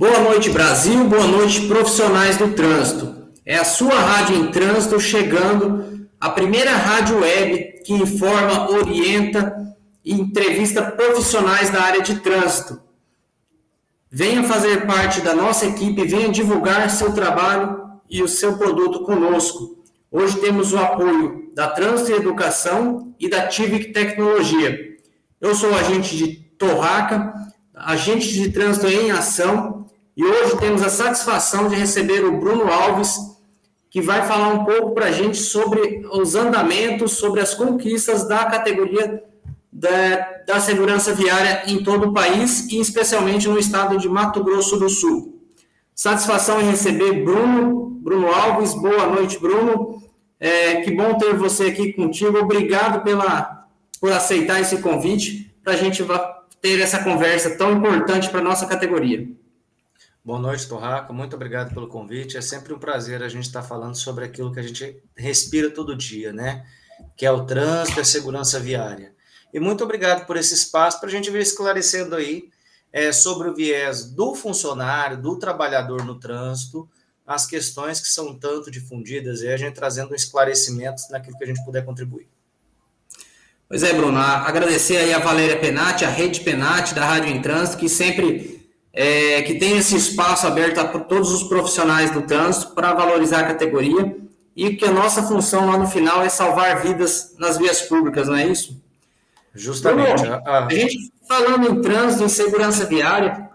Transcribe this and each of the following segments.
Boa noite, Brasil. Boa noite, profissionais do trânsito. É a sua Rádio em Trânsito chegando, a primeira rádio web que informa, orienta e entrevista profissionais da área de trânsito. Venha fazer parte da nossa equipe, venha divulgar seu trabalho e o seu produto conosco. Hoje temos o apoio da Trânsito e Educação e da Civic Tecnologia. Eu sou o agente de Torraca, agente de trânsito em ação, e hoje temos a satisfação de receber o Bruno Alves, que vai falar um pouco para a gente sobre os andamentos, sobre as conquistas da categoria da segurança viária em todo o país e especialmente no estado de Mato Grosso do Sul. Satisfação em receber Bruno Alves. Boa noite, Bruno. Que bom ter você aqui contigo. Obrigado por aceitar esse convite para a gente ter essa conversa tão importante para a nossa categoria. Boa noite, Torraca. Muito obrigado pelo convite. É sempre um prazer a gente estar falando sobre aquilo que a gente respira todo dia, né? Que é o trânsito e a segurança viária. E muito obrigado por esse espaço para a gente vir esclarecendo aí sobre o viés do funcionário, do trabalhador no trânsito, as questões que são tanto difundidas e a gente trazendo esclarecimentos naquilo que a gente puder contribuir. Pois é, Bruno, agradecer aí a Valéria Penati, a Rede Penati da Rádio em Trânsito, que sempre que tem esse espaço aberto a todos os profissionais do trânsito para valorizar a categoria e que a nossa função lá no final é salvar vidas nas vias públicas, não é isso? Justamente. Bruno, a gente falando em trânsito, em segurança viária,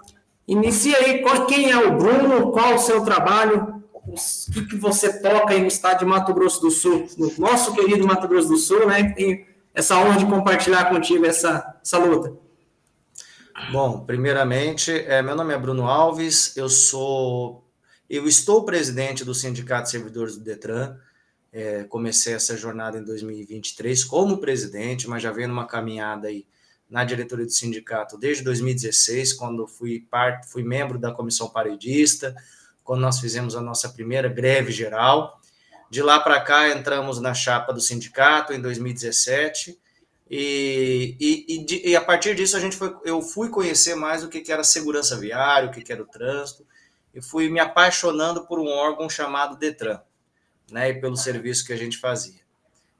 inicia aí quem é o Bruno, qual o seu trabalho, o que você toca aí no estado de Mato Grosso do Sul, no nosso querido Mato Grosso do Sul, né? Tem essa honra de compartilhar contigo essa luta. Bom, primeiramente, meu nome é Bruno Alves, eu estou presidente do Sindicato de Servidores do Detran, comecei essa jornada em 2023 como presidente, mas já venho numa caminhada aí na diretoria do sindicato desde 2016, quando fui membro da comissão paredista, quando nós fizemos a nossa primeira greve geral. De lá para cá, entramos na chapa do sindicato em 2017, e a partir disso eu fui conhecer mais o que era segurança viária, o que era o trânsito, e fui me apaixonando por um órgão chamado Detran, né, e pelo serviço que a gente fazia.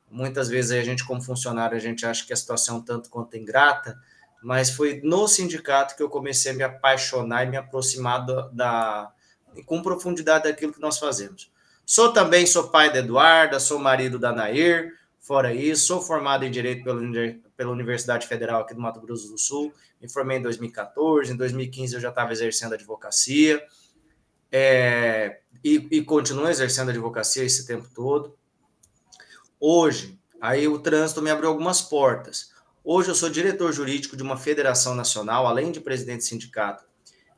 Muitas vezes a gente, como funcionário, a gente acha que a situação é um tanto quanto ingrata, mas foi no sindicato que eu comecei a me apaixonar e me aproximar com profundidade daquilo que nós fazemos. Sou pai da Eduarda, sou marido da Nair, fora isso, sou formado em Direito pela Universidade Federal aqui do Mato Grosso do Sul, me formei em 2014, em 2015 eu já estava exercendo advocacia, e continuo exercendo advocacia esse tempo todo. Hoje, aí o trânsito me abriu algumas portas. Hoje eu sou diretor jurídico de uma federação nacional, além de presidente de sindicato.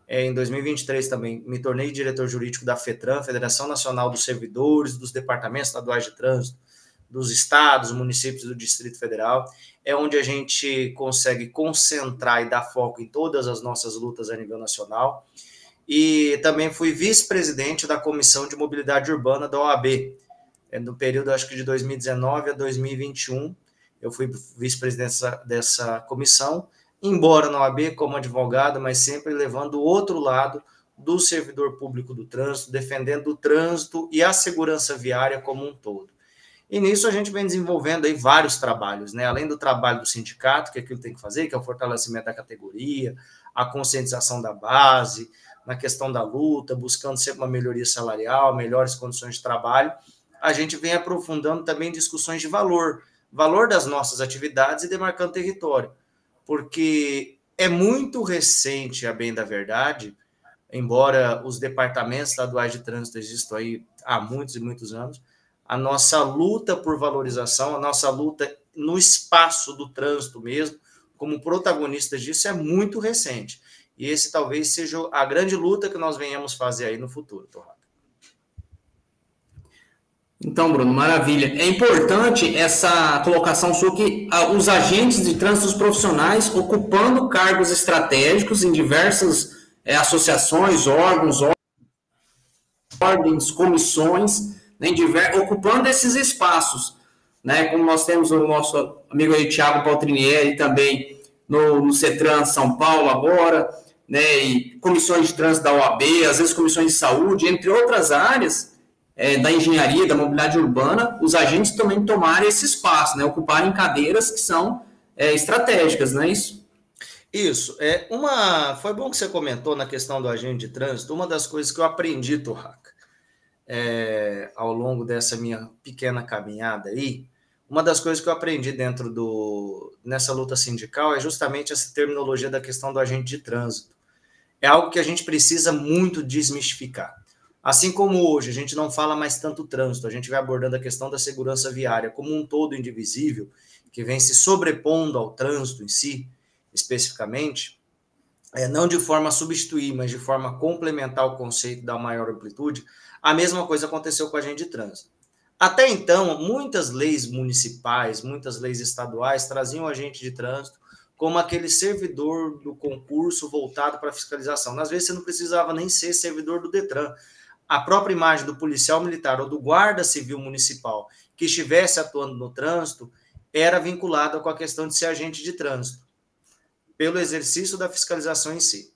Em 2023 também me tornei diretor jurídico da FETRAN, Federação Nacional dos Servidores, dos Departamentos Estaduais de Trânsito, dos estados, municípios do Distrito Federal. É onde a gente consegue concentrar e dar foco em todas as nossas lutas a nível nacional. E também fui vice-presidente da Comissão de Mobilidade Urbana da OAB. No período, acho que de 2019 a 2021, eu fui vice-presidente dessa comissão, embora na OAB como advogado, mas sempre levando o outro lado do servidor público do trânsito, defendendo o trânsito e a segurança viária como um todo. E nisso a gente vem desenvolvendo aí vários trabalhos, né? Além do trabalho do sindicato, que é aquilo que tem que fazer, que é o fortalecimento da categoria, a conscientização da base, na questão da luta, buscando sempre uma melhoria salarial, melhores condições de trabalho, a gente vem aprofundando também discussões de valor das nossas atividades e demarcando território, porque é muito recente, a bem da verdade, embora os departamentos estaduais de trânsito existam aí há muitos e muitos anos, a nossa luta por valorização, a nossa luta no espaço do trânsito mesmo, como protagonistas disso, é muito recente. E esse talvez seja a grande luta que nós venhamos fazer aí no futuro, Torraca. Então, Bruno, maravilha. É importante essa colocação sua que os agentes de trânsito profissionais ocupando cargos estratégicos em diversas associações, ordens, comissões, né, ocupando esses espaços, né, como nós temos o nosso amigo aí, Thiago Paltrinieri, também no CETRAN São Paulo agora, né, e comissões de trânsito da OAB, às vezes comissões de saúde, entre outras áreas da engenharia, da mobilidade urbana, os agentes também tomarem esse espaço, né, ocuparem cadeiras que são estratégicas, não é isso? Isso. Foi bom que você comentou na questão do agente de trânsito. Uma das coisas que eu aprendi, Torraca, ao longo dessa minha pequena caminhada aí, uma das coisas que eu aprendi nessa luta sindical é justamente essa terminologia da questão do agente de trânsito. É algo que a gente precisa muito desmistificar. Assim como hoje a gente não fala mais tanto trânsito, a gente vai abordando a questão da segurança viária como um todo indivisível, que vem se sobrepondo ao trânsito em si, especificamente, não de forma a substituir, mas de forma a complementar o conceito da maior amplitude. A mesma coisa aconteceu com a agente de trânsito. Até então, muitas leis municipais, muitas leis estaduais traziam o agente de trânsito como aquele servidor do concurso voltado para a fiscalização. Às vezes você não precisava nem ser servidor do Detran. A própria imagem do policial militar ou do guarda civil municipal que estivesse atuando no trânsito era vinculada com a questão de ser agente de trânsito, pelo exercício da fiscalização em si.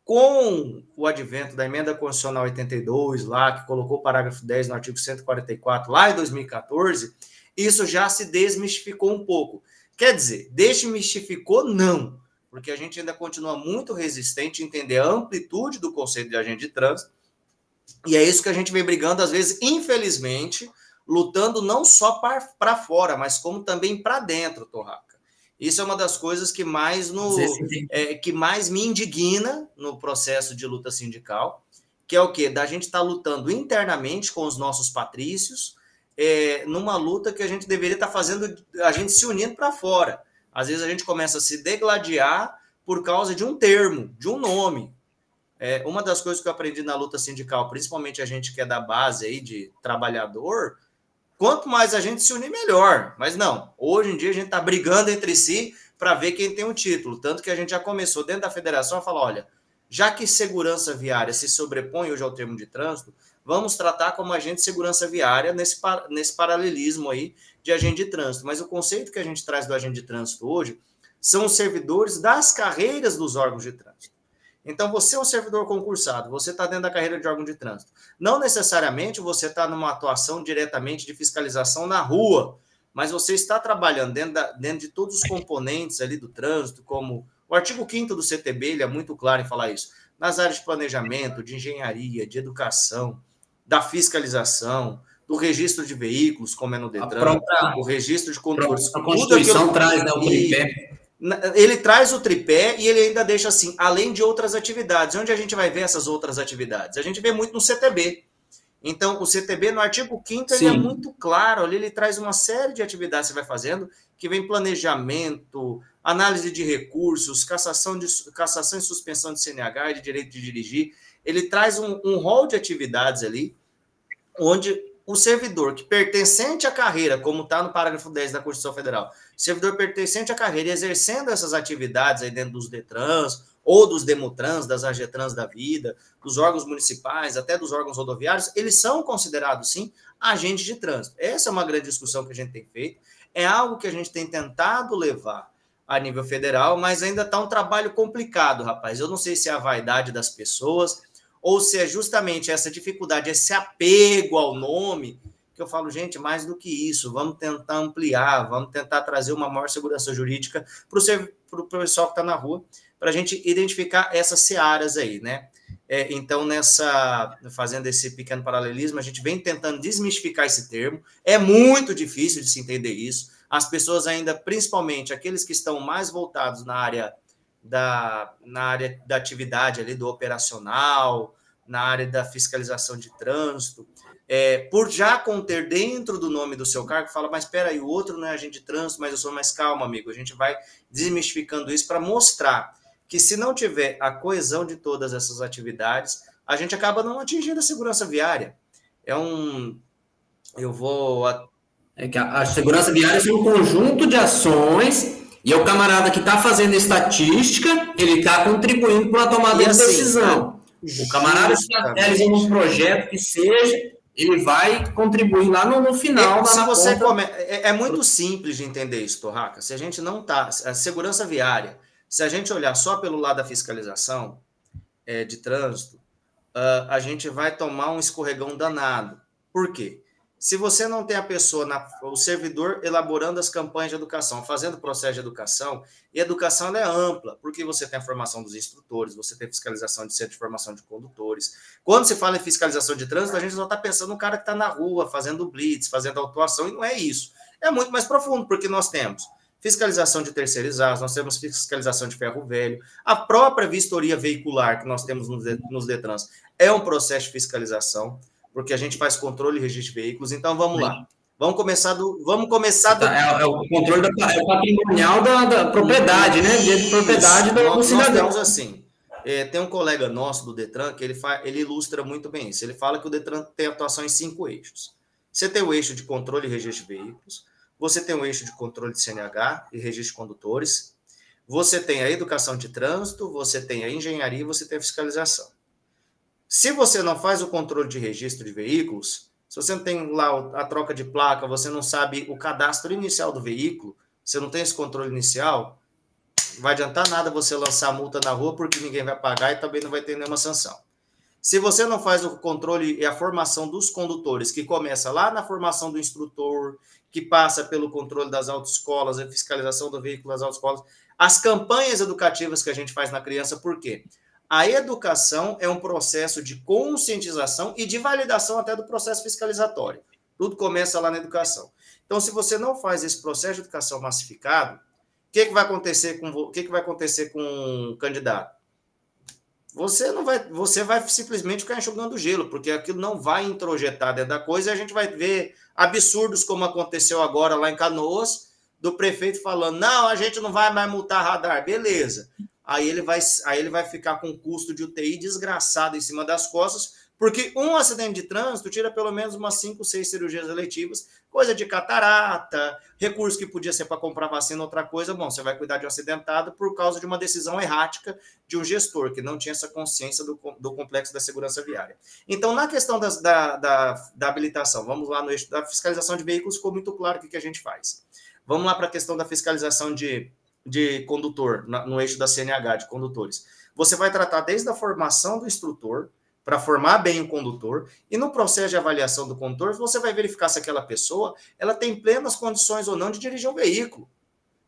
Com o advento da emenda constitucional 82, lá, que colocou o parágrafo 10 no artigo 144, lá em 2014, isso já se desmistificou um pouco. Quer dizer, desmistificou não, porque a gente ainda continua muito resistente a entender a amplitude do conceito de agente de trânsito, e é isso que a gente vem brigando, às vezes, infelizmente, lutando não só para fora, mas como também para dentro, Torraca. Isso é uma das coisas que mais me indigna no processo de luta sindical, que é o quê? Da gente estar lutando internamente com os nossos patrícios, numa luta que a gente deveria estar fazendo, a gente se unindo para fora. Às vezes a gente começa a se degladiar por causa de um termo, de um nome. Uma das coisas que eu aprendi na luta sindical, principalmente a gente que é da base aí de trabalhador, quanto mais a gente se unir, melhor. Mas não, hoje em dia a gente está brigando entre si para ver quem tem o título. Tanto que a gente já começou dentro da federação a falar, olha, já que segurança viária se sobrepõe hoje ao termo de trânsito, vamos tratar como agente de segurança viária nesse paralelismo aí de agente de trânsito. Mas o conceito que a gente traz do agente de trânsito hoje são os servidores das carreiras dos órgãos de trânsito. Então, você é um servidor concursado, você está dentro da carreira de órgão de trânsito. Não necessariamente você está numa atuação diretamente de fiscalização na rua, mas você está trabalhando dentro de todos os componentes ali do trânsito, como o artigo 5º do CTB, ele é muito claro em falar isso, nas áreas de planejamento, de engenharia, de educação, da fiscalização, do registro de veículos, como é no Detran, o registro de condutores. A Constituição traz, né, o tripé. Ele traz o tripé e ele ainda deixa assim, além de outras atividades. Onde a gente vai ver essas outras atividades? A gente vê muito no CTB. Então, o CTB, no artigo 5º, ele é muito claro. Ali ele traz uma série de atividades que você vai fazendo, que vem planejamento, análise de recursos, cassação e suspensão de CNH e de direito de dirigir. Ele traz um rol de atividades ali, onde o servidor que pertencente à carreira, como está no parágrafo 10 da Constituição Federal, servidor pertencente à carreira e exercendo essas atividades aí dentro dos DETRANS ou dos DEMUTRANS, das AGETRANS da vida, dos órgãos municipais, até dos órgãos rodoviários, eles são considerados, sim, agentes de trânsito. Essa é uma grande discussão que a gente tem feito, é algo que a gente tem tentado levar a nível federal, mas ainda está um trabalho complicado, rapaz. Eu não sei se é a vaidade das pessoas ou se é justamente essa dificuldade, esse apego ao nome, que eu falo, gente, mais do que isso, vamos tentar ampliar, vamos tentar trazer uma maior segurança jurídica para o pessoal que está na rua, para a gente identificar essas searas aí, né? Então, fazendo esse pequeno paralelismo, a gente vem tentando desmistificar esse termo, é muito difícil de se entender isso, as pessoas ainda, principalmente aqueles que estão mais voltados na área da atividade ali do operacional, na área da fiscalização de trânsito, por já conter dentro do nome do seu cargo, fala, mas espera aí, o outro não é agente de trânsito, mas eu sou mais calmo, amigo. A gente vai desmistificando isso para mostrar que se não tiver a coesão de todas essas atividades, a gente acaba não atingindo a segurança viária. Que a segurança viária é um conjunto de ações. E é o camarada que está fazendo estatística, ele está contribuindo para a tomada de decisão. O camarada que realiza um projeto que seja, ele vai contribuir lá no final. É muito simples de entender isso, Torraca. Se a gente não está... A segurança viária, se a gente olhar só pelo lado da fiscalização, de trânsito, a gente vai tomar um escorregão danado. Por quê? Se você não tem a pessoa, o servidor elaborando as campanhas de educação, fazendo o processo de educação, e a educação ela é ampla, porque você tem a formação dos instrutores, você tem fiscalização de centro de formação de condutores. Quando se fala em fiscalização de trânsito, a gente só está pensando no cara que está na rua, fazendo blitz, fazendo autuação, e não é isso. É muito mais profundo, porque nós temos fiscalização de terceirizados, nós temos fiscalização de ferro velho, a própria vistoria veicular que nós temos nos Detrans é um processo de fiscalização, porque a gente faz controle e registro de veículos. Então, vamos lá. Vamos começar do... É o controle patrimonial da propriedade, né? De propriedade do cidadão. Nós temos assim, tem um colega nosso do Detran que ele ilustra muito bem isso. Ele fala que o Detran tem atuação em 5 eixos. Você tem o eixo de controle e registro de veículos, você tem o eixo de controle de CNH e registro de condutores, você tem a educação de trânsito, você tem a engenharia e você tem a fiscalização. Se você não faz o controle de registro de veículos, se você não tem lá a troca de placa, você não sabe o cadastro inicial do veículo, você não tem esse controle inicial, não vai adiantar nada você lançar multa na rua porque ninguém vai pagar e também não vai ter nenhuma sanção. Se você não faz o controle e a formação dos condutores, que começa lá na formação do instrutor, que passa pelo controle das autoescolas, a fiscalização do veículo das autoescolas, as campanhas educativas que a gente faz na criança, por quê? A educação é um processo de conscientização e de validação até do processo fiscalizatório. Tudo começa lá na educação. Então, se você não faz esse processo de educação massificado, o que vai acontecer com o candidato? Você vai simplesmente ficar enxugando gelo, porque aquilo não vai introjetar dentro da coisa e a gente vai ver absurdos como aconteceu agora lá em Canoas, do prefeito falando, não, a gente não vai mais multar radar, beleza. Aí ele vai ficar com um custo de UTI desgraçado em cima das costas, porque um acidente de trânsito tira pelo menos umas 5, 6 cirurgias eletivas, coisa de catarata, recurso que podia ser para comprar vacina, outra coisa, bom, você vai cuidar de um acidentado por causa de uma decisão errática de um gestor, que não tinha essa consciência do complexo da segurança viária. Então, na questão da habilitação, vamos lá no eixo da fiscalização de veículos, ficou muito claro o que a gente faz. Vamos lá para a questão da fiscalização de condutor, no eixo da CNH, de condutores. Você vai tratar desde a formação do instrutor, para formar bem o condutor, e no processo de avaliação do condutor, você vai verificar se aquela pessoa ela tem plenas condições ou não de dirigir um veículo.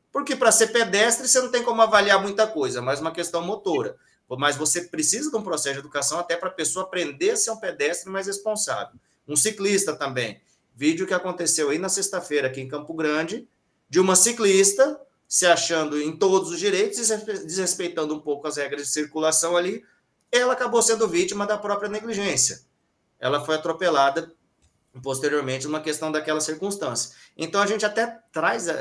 Porque para ser pedestre, você não tem como avaliar muita coisa, mais uma questão motora. Mas você precisa de um processo de educação até para a pessoa aprender a ser um pedestre mais responsável. Um ciclista também. Vídeo que aconteceu aí na sexta-feira, aqui em Campo Grande, de uma ciclista se achando em todos os direitos, desrespeitando um pouco as regras de circulação ali, ela acabou sendo vítima da própria negligência. Ela foi atropelada posteriormente numa questão daquela circunstância. Então a gente até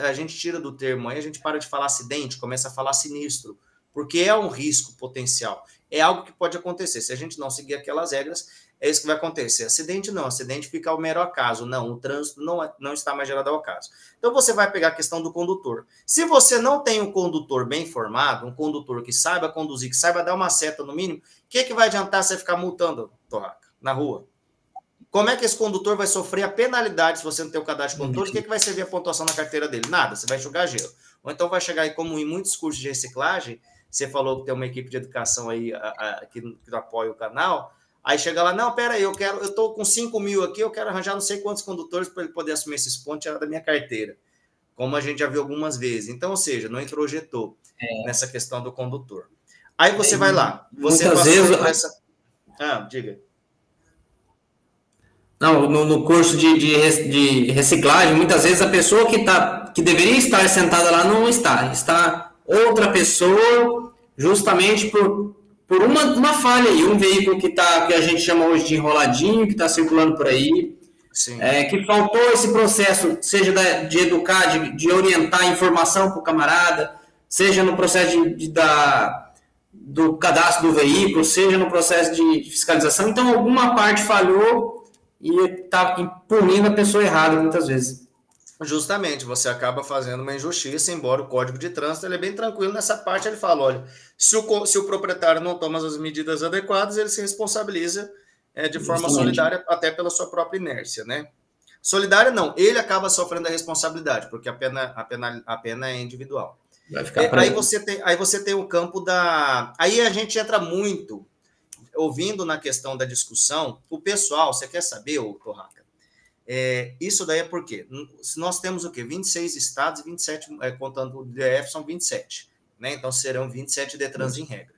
a gente tira do termo aí, a gente para de falar acidente, começa a falar sinistro, porque é um risco potencial. É algo que pode acontecer. Se a gente não seguir aquelas regras, é isso que vai acontecer. Acidente não, acidente fica ao mero acaso. Não, o trânsito não está mais gerado ao acaso. Então você vai pegar a questão do condutor. Se você não tem um condutor bem formado, um condutor que saiba conduzir, que saiba dar uma seta no mínimo, o que vai adiantar você ficar multando, Torraca, na rua? Como é que esse condutor vai sofrer a penalidade se você não tem o cadastro de condutores? O que vai servir a pontuação na carteira dele? Nada, você vai enxugar gelo. Ou então vai chegar aí, como em muitos cursos de reciclagem, você falou que tem uma equipe de educação aí que apoia o canal, aí chega lá, não, pera aí, eu estou com 5 mil aqui, eu quero arranjar não sei quantos condutores para ele poder assumir esses pontos e tirar da minha carteira, como a gente já viu algumas vezes. Então, ou seja, não introjetou nessa questão do condutor. Aí você vai lá, você muitas vezes essa... diga. Não, no curso de reciclagem, muitas vezes a pessoa que deveria estar sentada lá não está. Está outra pessoa, justamente por uma falha aí, um veículo que a gente chama hoje de enroladinho, que está circulando por aí, que faltou esse processo, seja de educar, de orientar a informação para o camarada, seja no processo do cadastro do veículo, seja no processo de fiscalização. Então, alguma parte falhou e está punindo a pessoa errada muitas vezes. Justamente, você acaba fazendo uma injustiça, embora o Código de Trânsito ele é bem tranquilo nessa parte, ele fala, olha, se o proprietário não toma as medidas adequadas, ele se responsabiliza de forma solidária, até pela sua própria inércia, né? Solidária não, ele acaba sofrendo a responsabilidade, porque a pena é individual. Vai ficar aí você tem o campo da... Aí a gente entra muito ouvindo na questão da discussão, o pessoal, você quer saber, Torraca? Isso daí é porque nós temos o quê? 26 estados e 27, contando o DF, são 27. Né? Então, serão 27 DETRANs em regra.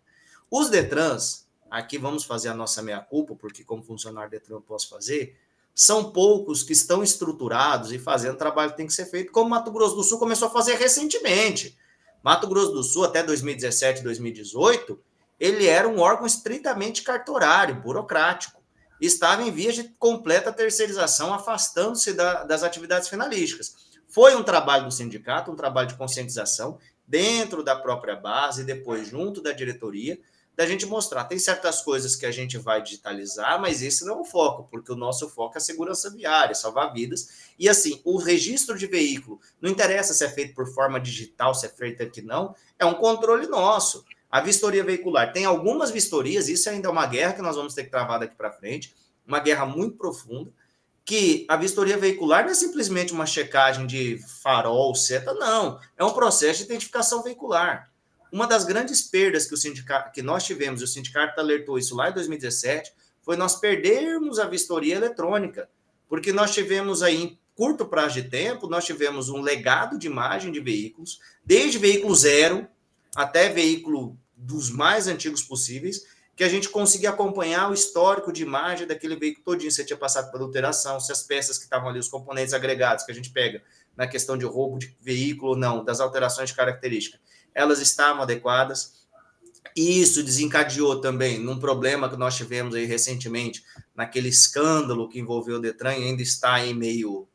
Os DETRANs, aqui vamos fazer a nossa meia-culpa, porque como funcionário DETRAN eu posso fazer, são poucos que estão estruturados e fazendo o trabalho que tem que ser feito, como Mato Grosso do Sul começou a fazer recentemente. Mato Grosso do Sul, até 2017, 2018, ele era um órgão estritamente cartorário, burocrático. Estava em vias de completa terceirização, afastando-se das atividades finalísticas. Foi um trabalho do sindicato, um trabalho de conscientização, dentro da própria base, depois junto da diretoria, da gente mostrar. Tem certas coisas que a gente vai digitalizar, mas esse não é o foco, porque o nosso foco é a segurança viária, salvar vidas. E assim, o registro de veículo, não interessa se é feito por forma digital, se é feito aqui não, é um controle nosso. A vistoria veicular, tem algumas vistorias, isso ainda é uma guerra que nós vamos ter que travar daqui para frente, uma guerra muito profunda, que a vistoria veicular não é simplesmente uma checagem de farol, seta, não. É um processo de identificação veicular. Uma das grandes perdas que nós tivemos, e o sindicato alertou isso lá em 2017, foi nós perdermos a vistoria eletrônica, porque nós tivemos aí, em curto prazo de tempo, nós tivemos um legado de imagem de veículos, desde veículo zero até veículo dos mais antigos possíveis, que a gente conseguia acompanhar o histórico de imagem daquele veículo todinho, se tinha passado por adulteração, se as peças que estavam ali, os componentes agregados que a gente pega na questão de roubo de veículo ou não, das alterações de característica, elas estavam adequadas. E isso desencadeou também num problema que nós tivemos aí recentemente, naquele escândalo que envolveu o Detran, e ainda está em meio...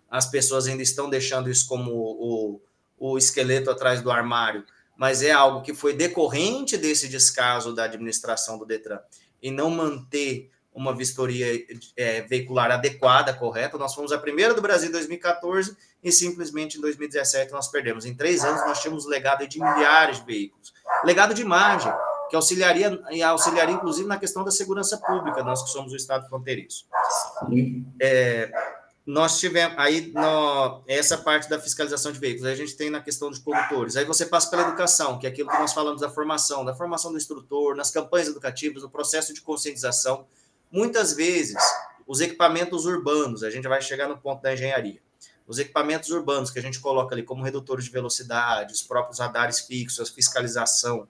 As pessoas ainda estão deixando isso como o esqueleto atrás do armário, mas é algo que foi decorrente desse descaso da administração do Detran e não manter uma vistoria veicular adequada, correta. Nós fomos a primeira do Brasil em 2014 e simplesmente em 2017 nós perdemos. Em 3 anos nós tínhamos legado de milhares de veículos. Legado de imagem, que auxiliaria inclusive na questão da segurança pública, nós que somos o estado fronteiriço. Nós tivemos aí essa parte da fiscalização de veículos, aí a gente tem na questão dos condutores, aí você passa pela educação, que é aquilo que nós falamos da formação do instrutor, nas campanhas educativas, no processo de conscientização. Muitas vezes, os equipamentos urbanos, a gente vai chegar no ponto da engenharia, os equipamentos urbanos que a gente coloca ali como redutores de velocidade, os próprios radares fixos, a fiscalização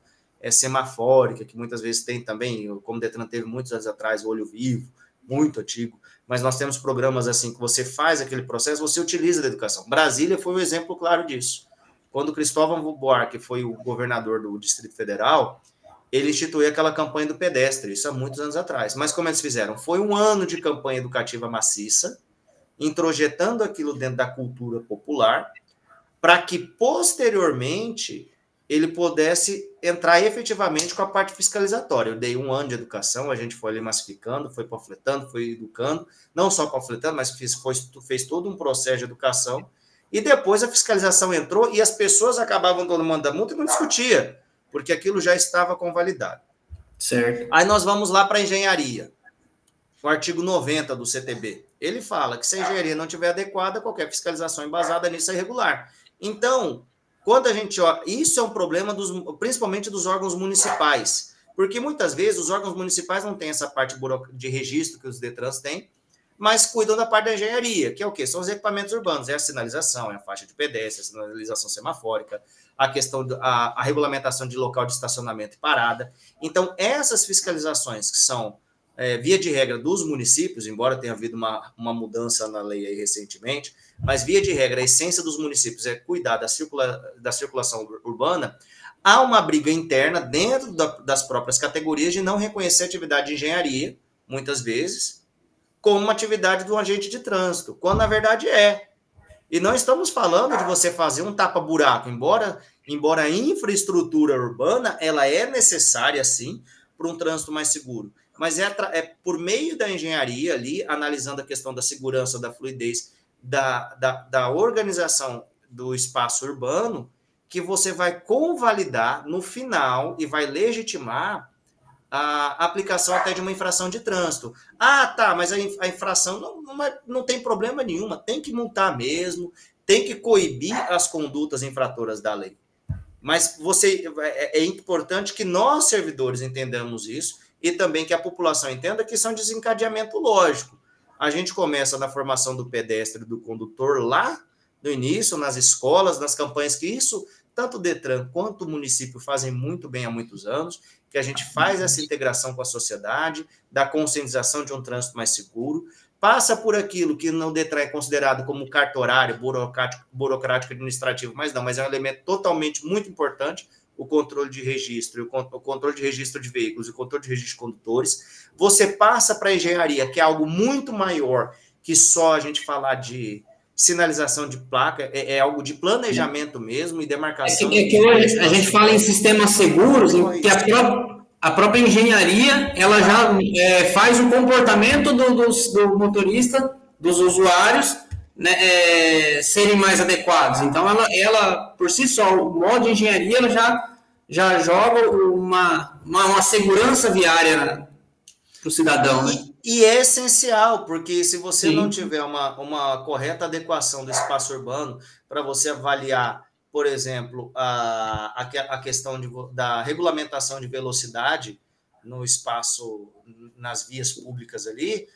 semafórica, que muitas vezes tem também, como o Detran teve muitos anos atrás, o Olho Vivo, muito antigo, mas nós temos programas assim que você faz aquele processo, você utiliza da educação. Brasília foi um exemplo claro disso. Quando Cristóvão Buarque foi o governador do Distrito Federal, ele instituiu aquela campanha do pedestre, isso há muitos anos atrás. Mas como eles fizeram? Foi um ano de campanha educativa maciça, introjetando aquilo dentro da cultura popular, para que posteriormente ele pudesse entrar efetivamente com a parte fiscalizatória. Eu dei 1 ano de educação, a gente foi ali massificando, foi panfletando, foi educando, não só panfletando, mas fez todo um processo de educação, e depois a fiscalização entrou e as pessoas acabavam tomando a multa e não discutia, porque aquilo já estava convalidado. Certo. Aí nós vamos lá para a engenharia, o artigo 90 do CTB. Ele fala que se a engenharia não estiver adequada, qualquer fiscalização embasada nisso é irregular. Então, quando a gente olha, isso é um problema principalmente dos órgãos municipais, porque muitas vezes os órgãos municipais não têm essa parte de registro que os Detrans têm, mas cuidam da parte da engenharia, que é o quê? São os equipamentos urbanos, é a sinalização, é a faixa de pedestre, a sinalização semafórica, a questão a regulamentação de local de estacionamento e parada. Então, essas fiscalizações que são via de regra dos municípios, embora tenha havido uma mudança na lei aí recentemente, mas via de regra a essência dos municípios é cuidar da circulação urbana. Há uma briga interna dentro das próprias categorias de não reconhecer a atividade de engenharia, muitas vezes, como uma atividade do agente de trânsito, quando na verdade é. E não estamos falando de você fazer um tapa-buraco, embora a infraestrutura urbana ela é necessária, sim, para um trânsito mais seguro. Mas é por meio da engenharia ali, analisando a questão da segurança, da fluidez, da organização do espaço urbano, que você vai convalidar no final e vai legitimar a aplicação até de uma infração de trânsito. Ah, tá, mas a infração não tem problema nenhuma, tem que multar mesmo, tem que coibir as condutas infratoras da lei. Mas é importante que nós, servidores, entendamos isso e também que a população entenda que isso é um desencadeamento lógico. A gente começa na formação do pedestre e do condutor lá no início, nas escolas, nas campanhas que isso, tanto o Detran quanto o município fazem muito bem há muitos anos, que a gente faz essa integração com a sociedade, da conscientização de um trânsito mais seguro, passa por aquilo que no Detran é considerado como cartorário, burocrático administrativo, mas não, mas é um elemento totalmente muito importante, o controle de registro, o controle de registro de veículos, o controle de registro de condutores. Você passa para a engenharia, que é algo muito maior que só a gente falar de sinalização de placa, é algo de planejamento mesmo e demarcação. É que hoje a gente fala em sistemas seguros, que a própria engenharia ela já faz o comportamento do motorista, dos usuários, né, serem mais adequados. Então, ela por si só, o modo de engenharia, ela já joga uma segurança viária para o cidadão, né? E é essencial, porque se você não tiver uma correta adequação do espaço urbano para você avaliar, por exemplo, a questão da regulamentação de velocidade no espaço, nas vias públicas ali,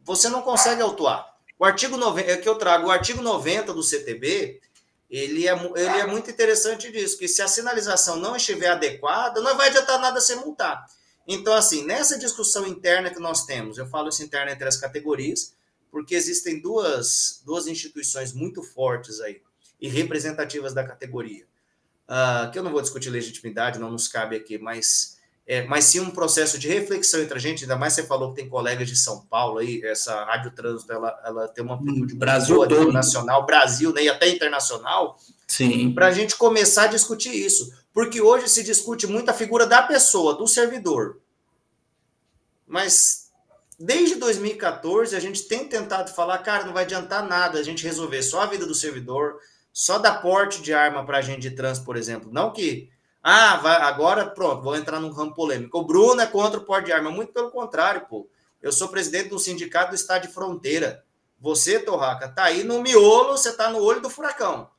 você não consegue autuar. O artigo 90, que eu trago, o artigo 90 do CTB, ele é muito interessante disso, que se a sinalização não estiver adequada, não vai adiantar nada ser multar. Então, assim, nessa discussão interna que nós temos, eu falo isso interna entre as categorias, porque existem duas instituições muito fortes aí, e representativas da categoria, que eu não vou discutir legitimidade, não nos cabe aqui, mas sim um processo de reflexão entre a gente, ainda mais você falou que tem colegas de São Paulo aí, essa Rádio Trânsito, ela tem uma amplitude Brasil todo, nacional, Brasil, né, e até internacional, para a gente começar a discutir isso. Porque hoje se discute muito a figura da pessoa, do servidor. Mas desde 2014 a gente tem tentado falar, cara, não vai adiantar nada a gente resolver só a vida do servidor, só dar porte de arma para agente de trânsito, por exemplo. Não que, agora pronto, vou entrar num ramo polêmico. O Bruno é contra o porte de arma. Muito pelo contrário, pô. Eu sou presidente do sindicato do estado de fronteira. Você, Torraca, tá aí no miolo, você tá no olho do furacão.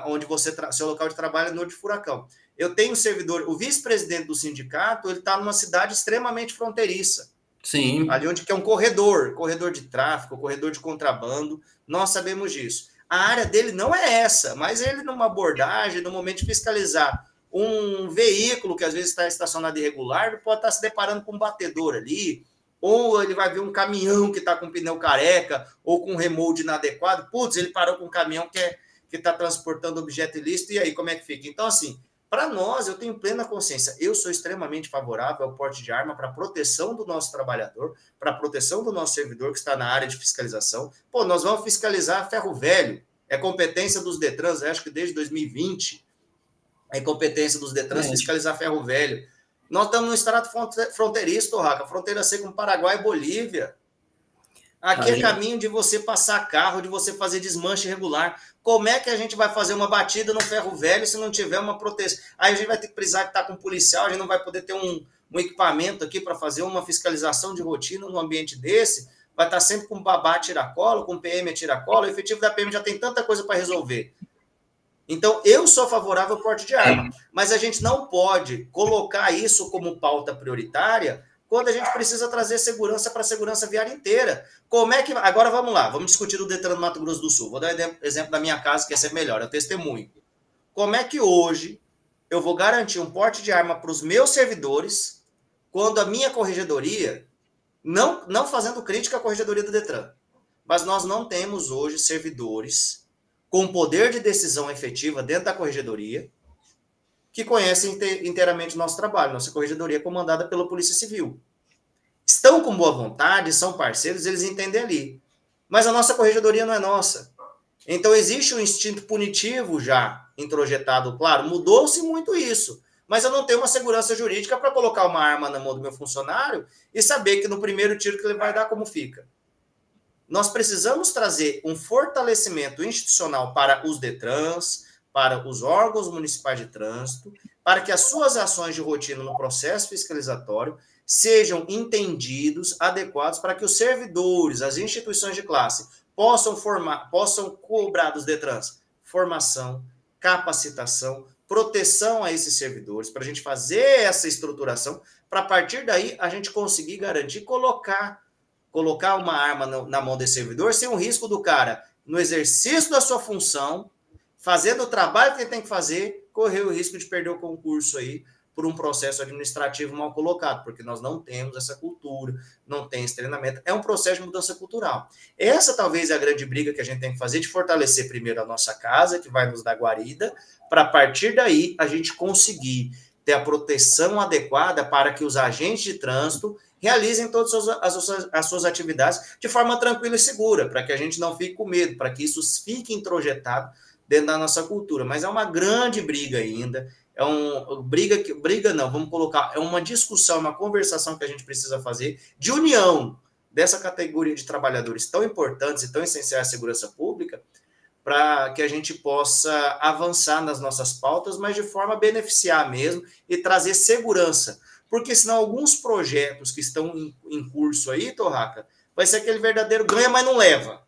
Onde seu local de trabalho é no de furacão. Eu tenho um servidor, o vice-presidente do sindicato, ele está numa cidade extremamente fronteiriça. Sim. Ali onde que é um corredor de tráfico, corredor de contrabando, nós sabemos disso. A área dele não é essa, mas ele numa abordagem, no momento de fiscalizar um veículo que às vezes está estacionado irregular, ele pode estar se deparando com um batedor ali, ou ele vai ver um caminhão que está com pneu careca, ou com um remold inadequado, putz, ele parou com um caminhão que está transportando objeto ilícito, e aí como é que fica? Então, assim, para nós, eu tenho plena consciência, eu sou extremamente favorável ao porte de arma para proteção do nosso trabalhador, para proteção do nosso servidor que está na área de fiscalização. Pô, nós vamos fiscalizar ferro velho, é competência dos Detrans, acho que desde 2020, é competência dos Detrans fiscalizar ferro velho. Nós estamos no estado fronteiriço, Torraca, fronteira seca com Paraguai e Bolívia. Aqui é caminho de você passar carro, de você fazer desmanche regular. Como é que a gente vai fazer uma batida no ferro velho se não tiver uma proteção? Aí a gente vai ter que precisar estar com um policial, a gente não vai poder ter um equipamento aqui para fazer uma fiscalização de rotina num ambiente desse. Vai estar sempre com babá tiracolo, com PM tiracolo. O efetivo da PM já tem tanta coisa para resolver. Então, eu sou favorável ao porte de arma, mas a gente não pode colocar isso como pauta prioritária quando a gente precisa trazer segurança para a segurança viária inteira. Como é que... Agora vamos lá, vamos discutir o Detran do Mato Grosso do Sul. Vou dar um exemplo da minha casa, que esse é melhor, eu testemunho. Como é que hoje eu vou garantir um porte de arma para os meus servidores quando a minha corregedoria, não fazendo crítica à corregedoria do Detran, mas nós não temos hoje servidores com poder de decisão efetiva dentro da corregedoria que conhecem inteiramente o nosso trabalho. Nossa corregedoria é comandada pela Polícia Civil. Estão com boa vontade, são parceiros, eles entendem ali. Mas a nossa corregedoria não é nossa. Então, existe um instinto punitivo já introjetado, claro, mudou-se muito isso. Mas eu não tenho uma segurança jurídica para colocar uma arma na mão do meu funcionário e saber que no primeiro tiro que ele vai dar, como fica. Nós precisamos trazer um fortalecimento institucional para os Detrans, para os órgãos municipais de trânsito, para que as suas ações de rotina no processo fiscalizatório sejam entendidos, adequados, para que os servidores, as instituições de classe, possam cobrar dos Detrans formação, capacitação, proteção a esses servidores, para a gente fazer essa estruturação, para a partir daí a gente conseguir garantir colocar uma arma na mão desse servidor sem o risco do cara, no exercício da sua função, fazendo o trabalho que ele tem que fazer, correr o risco de perder o concurso aí por um processo administrativo mal colocado, porque nós não temos essa cultura, não tem esse treinamento. É um processo de mudança cultural. Essa talvez é a grande briga que a gente tem que fazer, de fortalecer primeiro a nossa casa, que vai nos dar guarida, para a partir daí a gente conseguir ter a proteção adequada para que os agentes de trânsito realizem todas as suas atividades de forma tranquila e segura, para que a gente não fique com medo, para que isso fique introjetado dentro da nossa cultura. Mas é uma grande briga ainda, vamos colocar, é uma discussão, uma conversação que a gente precisa fazer de união dessa categoria de trabalhadores tão importantes e tão essenciais à segurança pública, para que a gente possa avançar nas nossas pautas, mas de forma a beneficiar mesmo e trazer segurança. Porque senão alguns projetos que estão em curso aí, Torraca, vai ser aquele verdadeiro ganha, mas não leva.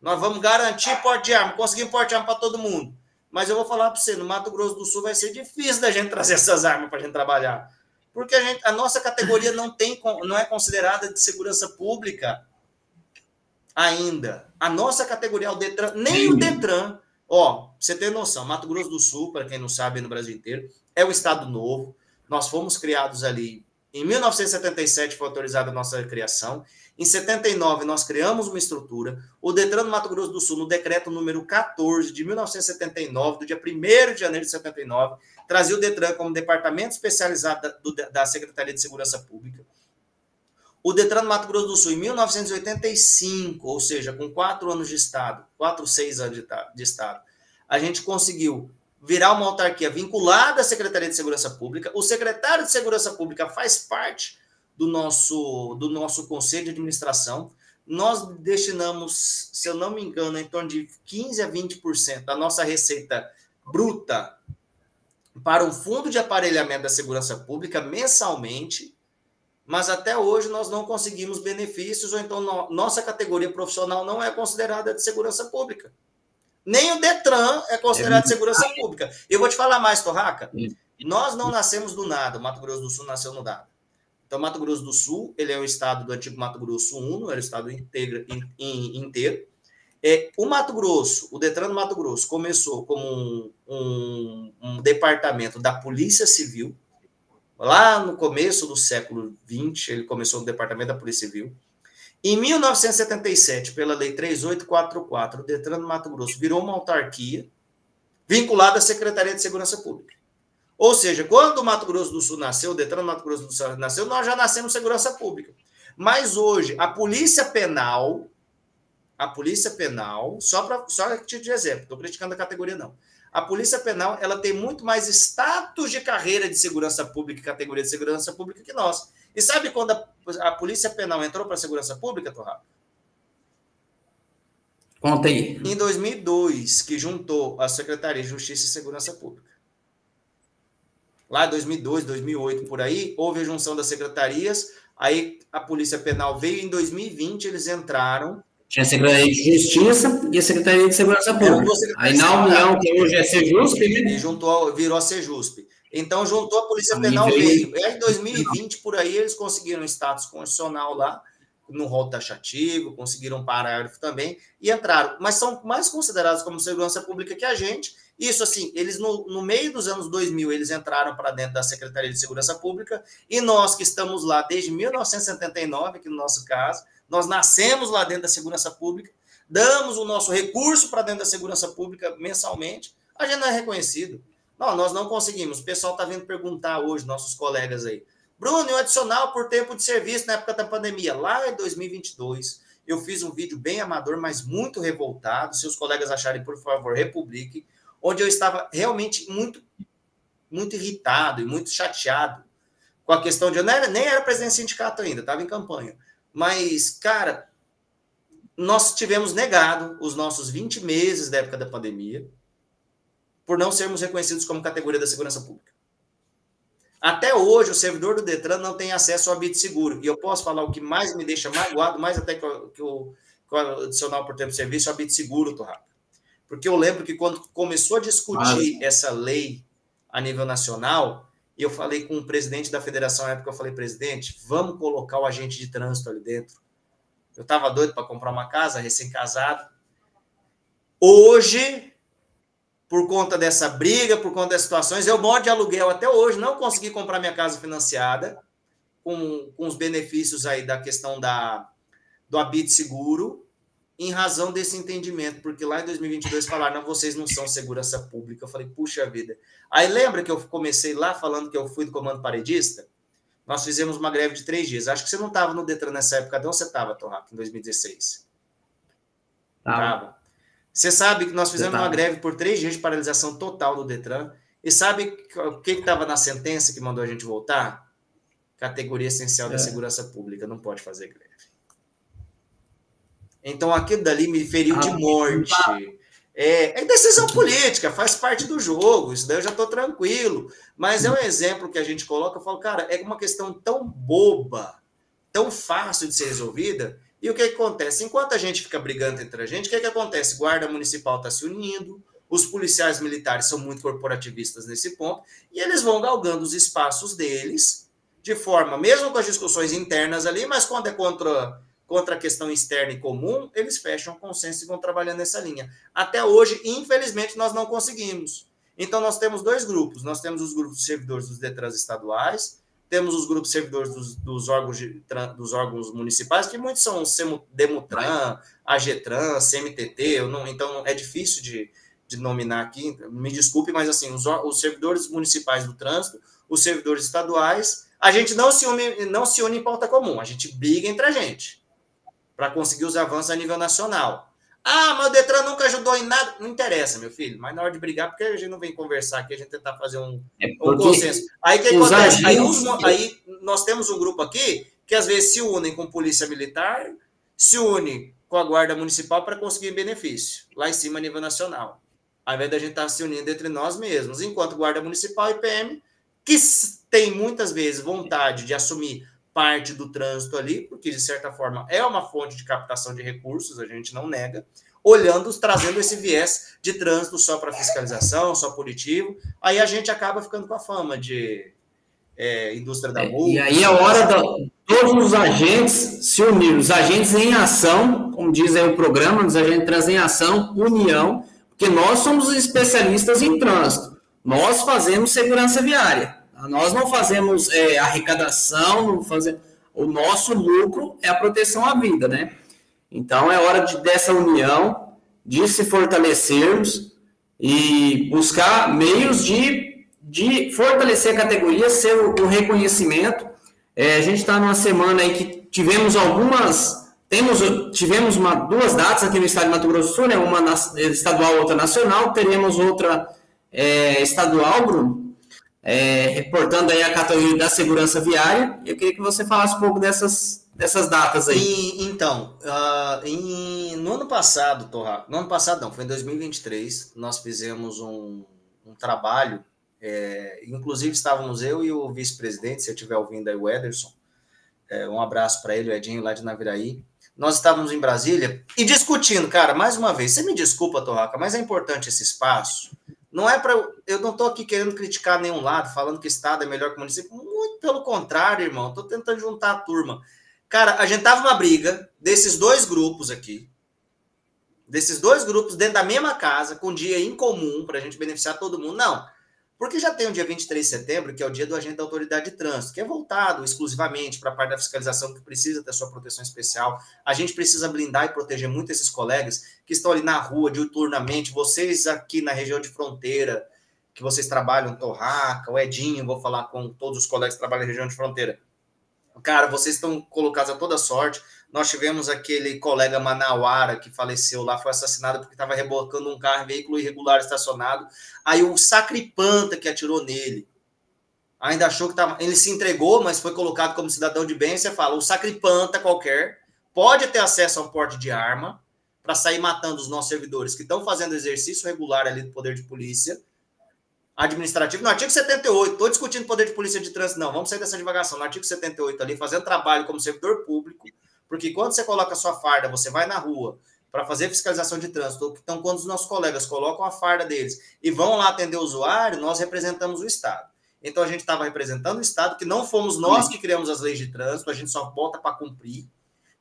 Nós vamos garantir porte de arma, conseguimos porte de arma para todo mundo. Mas eu vou falar para você, no Mato Grosso do Sul vai ser difícil da gente trazer essas armas para a gente trabalhar. Porque a nossa categoria não é considerada de segurança pública ainda. A nossa categoria é o Detran, nem o Detran. Ó, você tem noção, Mato Grosso do Sul, para quem não sabe, no Brasil inteiro, é um estado novo. Nós fomos criados ali. Em 1977 foi autorizada a nossa criação. Em 79 nós criamos uma estrutura. O Detran do Mato Grosso do Sul, no decreto número 14 de 1979, do dia 1º de janeiro de 79, trazia o Detran como departamento especializado da Secretaria de Segurança Pública. O Detran do Mato Grosso do Sul, em 1985, ou seja, com 4 anos de Estado, 6 anos de Estado, a gente conseguiu virar uma autarquia vinculada à Secretaria de Segurança Pública. O secretário de Segurança Pública faz parte do nosso conselho de administração. Nós destinamos, se eu não me engano, em torno de 15% a 20% da nossa receita bruta para um fundo de aparelhamento da segurança pública mensalmente, mas até hoje nós não conseguimos benefícios, ou então nossa categoria profissional não é considerada de segurança pública. Nem o Detran é considerado de segurança pública. Eu vou te falar mais, Torraca. Nós não nascemos do nada. O Mato Grosso do Sul nasceu no nada. Então, Mato Grosso do Sul, ele é o estado do antigo Mato Grosso I, era o estado inteiro. O Mato Grosso, o Detran do Mato Grosso, começou como um departamento da Polícia Civil. Lá no começo do século XX, ele começou no departamento da Polícia Civil. Em 1977, pela Lei 3844, o Detran do Mato Grosso virou uma autarquia vinculada à Secretaria de Segurança Pública. Ou seja, quando o Mato Grosso do Sul nasceu, o Detran do Mato Grosso do Sul nasceu, nós já nascemos segurança pública. Mas hoje, a Polícia Penal, só a título de exemplo, estou criticando a categoria não. A Polícia Penal, ela tem muito mais status de carreira de segurança pública e categoria de segurança pública que nós. E sabe quando a Polícia Penal entrou para a segurança pública, Torraca? Conta aí. Em 2002, que juntou a Secretaria de Justiça e Segurança Pública. Lá em 2002, 2008, por aí, houve a junção das secretarias, aí a Polícia Penal veio em 2020, eles entraram. Tinha a Secretaria de Justiça e a Secretaria de Segurança Pública. Aí na união, que hoje é Sejusp, né? E virou a Sejusp. Então, juntou a Polícia Penal, veio. E aí, em 2020, por aí, eles conseguiram status constitucional lá, no rol taxativo, conseguiram parágrafo também, e entraram. Mas são mais considerados como segurança pública que a gente. Isso, assim, eles no meio dos anos 2000, eles entraram para dentro da Secretaria de Segurança Pública, e nós que estamos lá desde 1979, aqui no nosso caso, nós nascemos lá dentro da Segurança Pública, damos o nosso recurso para dentro da Segurança Pública mensalmente, a gente não é reconhecido. Não, nós não conseguimos. O pessoal está vindo perguntar hoje, nossos colegas aí. Bruno, e o adicional por tempo de serviço na época da pandemia? Lá em 2022, eu fiz um vídeo bem amador, mas muito revoltado. Se os colegas acharem, por favor, republiquem. Onde eu estava realmente muito, muito irritado e muito chateado com a questão de... Eu nem era presidente do sindicato ainda, estava em campanha. Mas, cara, nós tivemos negado os nossos 20 meses da época da pandemia por não sermos reconhecidos como categoria da segurança pública. Até hoje, o servidor do Detran não tem acesso ao habite seguro. E eu posso falar o que mais me deixa magoado, mais até que o adicional por tempo de serviço, é o habite seguro, Torraca. Porque eu lembro que quando começou a discutir essa lei a nível nacional, e eu falei com o presidente da federação na época, eu falei, presidente, vamos colocar o agente de trânsito ali dentro. Eu estava doido para comprar uma casa, recém-casado. Hoje, por conta dessa briga, por conta das situações, eu moro de aluguel até hoje, não consegui comprar minha casa financiada, com os benefícios aí da questão do Habite Seguro, em razão desse entendimento, porque lá em 2022 falaram, não, vocês não são segurança pública. Eu falei, puxa vida. Aí lembra que eu comecei lá falando que eu fui do comando paredista? Nós fizemos uma greve de 3 dias. Acho que você não estava no Detran nessa época, não? Você estava, Torraca, em 2016? Estava. Você sabe que nós fizemos uma greve por 3 dias de paralisação total do Detran. E sabe o que estava na sentença que mandou a gente voltar? Categoria essencial da segurança pública. Não pode fazer greve. Então, aquilo dali me feriu de morte. É decisão política, faz parte do jogo, isso daí eu já estou tranquilo. Mas é um exemplo que a gente coloca, eu falo, cara, é uma questão tão boba, tão fácil de ser resolvida, e o que acontece? Enquanto a gente fica brigando entre a gente, o que acontece? Guarda municipal está se unindo, os policiais militares são muito corporativistas nesse ponto, e eles vão galgando os espaços deles, de forma, mesmo com as discussões internas ali, mas quando é contra a questão externa e comum, eles fecham o consenso e vão trabalhando nessa linha. Até hoje, infelizmente, nós não conseguimos. Então, nós temos 2 grupos. Nós temos os grupos de servidores dos Detrans estaduais, temos os grupos de servidores dos órgãos municipais, que muitos são Demutran, AGETRAN, CMTT, então é difícil de nominar aqui, me desculpe, mas assim, os servidores municipais do trânsito, os servidores estaduais, a gente não se une em pauta comum, a gente briga entre a gente para conseguir os avanços a nível nacional. Ah, mas o Detran nunca ajudou em nada. Não interessa, meu filho. Mas na hora de brigar, porque a gente não vem conversar aqui, a gente tentar fazer um consenso. Aí o que acontece? Aí nós temos um grupo aqui que às vezes se unem com polícia militar, se une com a guarda municipal para conseguir benefício, lá em cima a nível nacional. Ao invés da gente estar se unindo entre nós mesmos. Enquanto guarda municipal e PM, que tem muitas vezes vontade de assumir parte do trânsito ali, porque de certa forma é uma fonte de captação de recursos, a gente não nega, trazendo esse viés de trânsito só para fiscalização, só punitivo, aí a gente acaba ficando com a fama de indústria da multa. E aí é hora de todos os agentes se unirem, os agentes em ação, como diz aí o programa, os agentes trans em ação, união, porque nós somos especialistas em trânsito, nós fazemos segurança viária. Nós não fazemos arrecadação, não fazemos... O nosso lucro é a proteção à vida, né? Então, é hora dessa união, de se fortalecermos e buscar meios de fortalecer a categoria, ser o reconhecimento. A gente está numa semana aí que tivemos tivemos 2 datas aqui no estado de Mato Grosso do Sul, né? Uma estadual, outra nacional, teremos outra estadual, Bruno, reportando aí a categoria da segurança viária. Eu queria que você falasse um pouco dessas datas aí. Então, no ano passado, Torraca, no ano passado não, foi em 2023, nós fizemos um trabalho, inclusive estávamos eu e o vice-presidente, se eu estiver ouvindo aí, o Ederson, um abraço para ele, o Edinho, lá de Naviraí. Nós estávamos em Brasília e discutindo, cara, mais uma vez, você me desculpa, Torraca, mas é importante esse espaço. Não é para. Eu não estou aqui querendo criticar nenhum lado, falando que o Estado é melhor que o município. Muito pelo contrário, irmão. Estou tentando juntar a turma. Cara, a gente tava numa briga desses 2 grupos aqui. Desses 2 grupos dentro da mesma casa, com dia em comum, para a gente beneficiar todo mundo. Não. Porque já tem o dia 23 de setembro, que é o dia do agente da autoridade de trânsito, que é voltado exclusivamente para a parte da fiscalização, que precisa ter sua proteção especial. A gente precisa blindar e proteger muito esses colegas que estão ali na rua, diuturnamente. Vocês aqui na região de fronteira, que vocês trabalham, Torraca, o Edinho, vou falar com todos os colegas que trabalham na região de fronteira. Cara, vocês estão colocados a toda sorte. Nós tivemos aquele colega manauara que faleceu lá, foi assassinado porque estava rebocando um carro, veículo irregular estacionado. Aí o sacripanta que atirou nele, ainda achou que estava... Ele se entregou, mas foi colocado como cidadão de bem. Você fala, o sacripanta qualquer pode ter acesso a um porte de arma para sair matando os nossos servidores que estão fazendo exercício regular ali do poder de polícia administrativo. No artigo 78, estou discutindo poder de polícia de trânsito, não, vamos sair dessa divagação. No artigo 78 ali, fazendo trabalho como servidor público, porque quando você coloca a sua farda, você vai na rua para fazer fiscalização de trânsito. Então, quando os nossos colegas colocam a farda deles e vão lá atender o usuário, nós representamos o Estado. Então, a gente estava representando o Estado, que não fomos nós que criamos as leis de trânsito, a gente só volta para cumprir.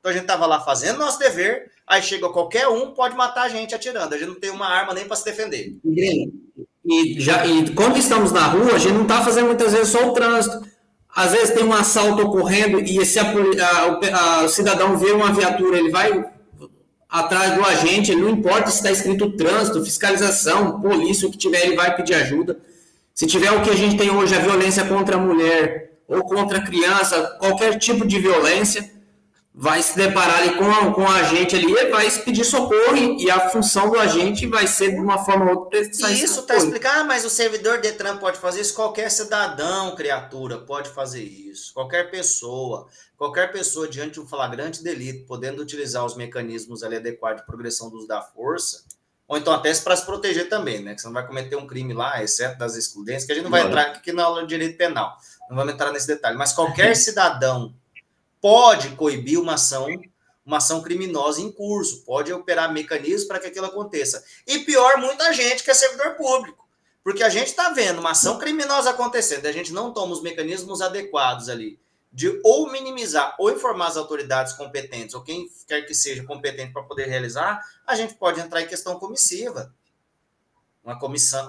Então, a gente estava lá fazendo nosso dever, aí chega qualquer um, pode matar a gente atirando. A gente não tem uma arma nem para se defender. E quando estamos na rua, a gente não está fazendo muitas vezes só o trânsito. Às vezes tem um assalto ocorrendo e se o cidadão vê uma viatura, ele vai atrás do agente, ele não importa se está escrito trânsito, fiscalização, polícia, o que tiver, ele vai pedir ajuda. Se tiver o que a gente tem hoje, a violência contra a mulher ou contra a criança, qualquer tipo de violência, vai se deparar ali com o agente ali, ele vai pedir socorro e a função do agente vai ser de uma forma ou outra. E isso está explicado, mas o servidor Detran pode fazer isso, qualquer cidadão, criatura, pode fazer isso. Qualquer pessoa diante de um flagrante delito, podendo utilizar os mecanismos ali adequados de progressão do uso da força, ou então até para se proteger também, né? Que você não vai cometer um crime lá, exceto das excludências, que a gente não vai entrar aqui na aula de direito penal, não vamos entrar nesse detalhe, mas qualquer cidadão pode coibir uma ação criminosa em curso, pode operar mecanismos para que aquilo aconteça. E pior, muita gente que é servidor público, porque a gente está vendo uma ação criminosa acontecendo, a gente não toma os mecanismos adequados ali, de ou minimizar ou informar as autoridades competentes, ou quem quer que seja competente para poder realizar, a gente pode entrar em questão comissiva.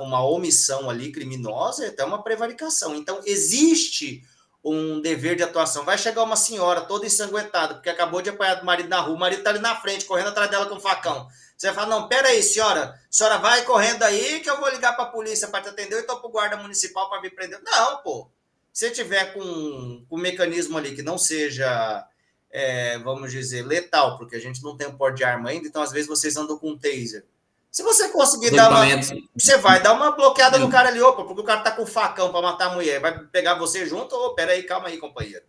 Uma omissão ali criminosa e até uma prevaricação. Então, existe um dever de atuação. Vai chegar uma senhora toda ensanguentada, porque acabou de apanhar do marido na rua, o marido está ali na frente, correndo atrás dela com um facão. Você vai falar, não, peraí, senhora, a senhora vai correndo aí que eu vou ligar para a polícia para te atender, ou então para o guarda municipal para me prender. Não, pô. Se tiver com um mecanismo ali que não seja, vamos dizer, letal, porque a gente não tem um porte de arma ainda, então às vezes vocês andam com um taser. Se você conseguir você vai dar uma bloqueada no cara ali, opa, porque o cara tá com um facão para matar a mulher, vai pegar você junto, ou peraí, calma aí, companheiro.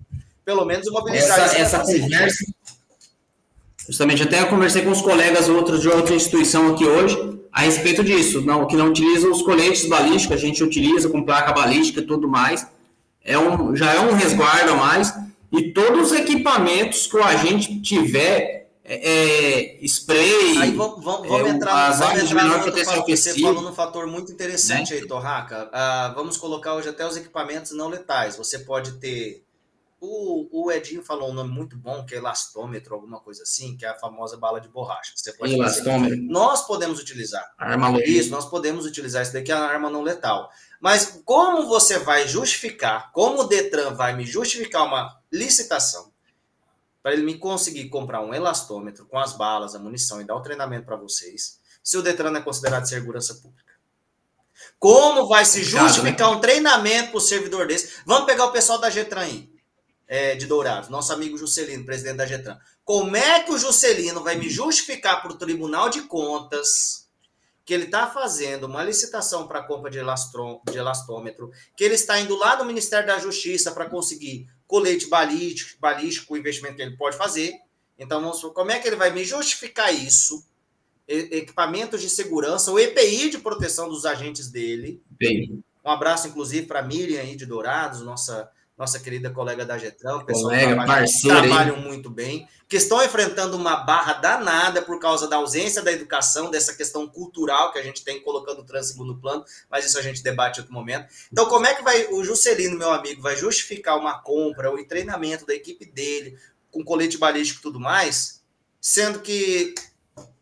Pelo menos imobilizar essa conversa. Justamente, até eu conversei com os colegas outros de outra instituição aqui hoje a respeito disso, que não utilizam os coletes balísticos, a gente utiliza com placa balística e tudo mais. Já é um resguardo a mais, e todos os equipamentos que o agente tiver, spray, aí vamos entrar as armas de menor proteção ofensiva. Você falou num fator muito interessante, né? Aí, Torraca. Vamos colocar hoje até os equipamentos não letais. Você pode ter... O Edinho falou um nome muito bom, que é elastômetro, alguma coisa assim, que é a famosa bala de borracha. Você pode elastômetro. Nós podemos utilizar. Isso, nós podemos utilizar isso daqui, é a arma não letal. Mas como você vai justificar, como o Detran vai me justificar uma licitação para ele me conseguir comprar um elastômetro com as balas, a munição e dar o treinamento para vocês, se o Detran é considerado segurança pública? Como vai se justificar um treinamento para o servidor desse? Vamos pegar o pessoal da Getran aí, de Dourados, nosso amigo Juscelino, presidente da Getran. Como é que o Juscelino vai me justificar para o Tribunal de Contas que ele está fazendo uma licitação para a compra de elastômetro, que ele está indo lá no Ministério da Justiça para conseguir colete balístico, o investimento que ele pode fazer? Então, como é que ele vai me justificar isso? Equipamentos de segurança, o EPI de proteção dos agentes dele. Bem. Um abraço, inclusive, para a Miriam aí de Dourados, nossa querida colega da Getran, o pessoal trabalham muito bem, que estão enfrentando uma barra danada por causa da ausência da educação, dessa questão cultural que a gente tem colocando o trânsito em segundo plano, mas isso a gente debate em outro momento. Então, como é que o Juscelino, meu amigo, vai justificar uma compra ou treinamento da equipe dele, com colete balístico e tudo mais, sendo que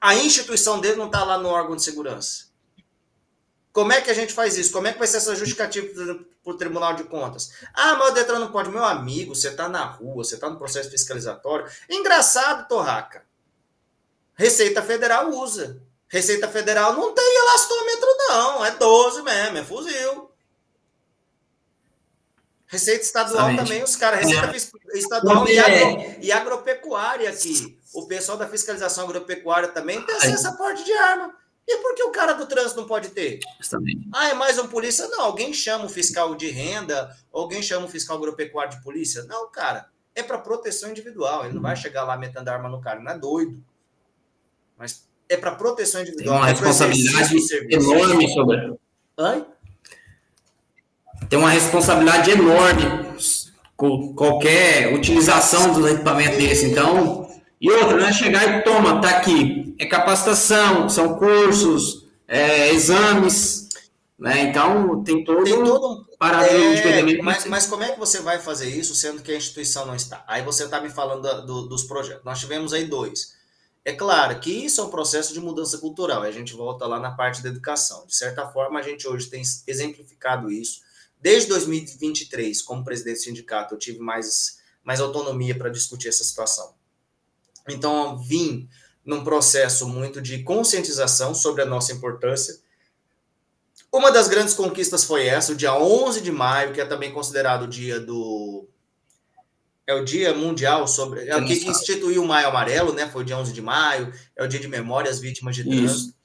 a instituição dele não está lá no órgão de segurança? Como é que a gente faz isso? Como é que vai ser essa justificativa para o Tribunal de Contas? Mas o Detran não pode. Meu amigo, você está na rua, você está no processo fiscalizatório. Engraçado, Torraca. Receita Federal usa. Receita Federal não tem elastômetro, não. É 12 mesmo, é fuzil. Receita Estadual também, os caras. Receita Estadual e agropecuária aqui. O pessoal da fiscalização agropecuária também tem acesso a porte de arma. E por que o cara do trânsito não pode ter? Justamente. É mais um polícia? Não, alguém chama o fiscal de renda, alguém chama o fiscal agropecuário de polícia? Não, cara, é para proteção individual. Ele não vai chegar lá metendo arma no cara, não é doido. Mas é para proteção individual. Tem uma responsabilidade enorme sobre... Tem uma responsabilidade enorme com qualquer utilização do equipamento desse. Então, E outra, não é chegar e toma, tá aqui. É capacitação, são cursos, exames, né? Então, tem todo um parado jurídico. Mas como é que você vai fazer isso, sendo que a instituição não está? Aí você está me falando dos projetos. Nós tivemos aí 2. É claro que isso é um processo de mudança cultural, a gente volta lá na parte da educação. De certa forma, a gente hoje tem exemplificado isso. Desde 2023, como presidente do sindicato, eu tive mais autonomia para discutir essa situação. Então, eu vim num processo muito de conscientização sobre a nossa importância. Uma das grandes conquistas foi essa, o dia 11 de maio, que é também considerado o dia do... É o dia mundial sobre... É o que instituiu o Maio Amarelo, né? Foi o dia 11 de maio, é o dia de memória às vítimas de trânsito.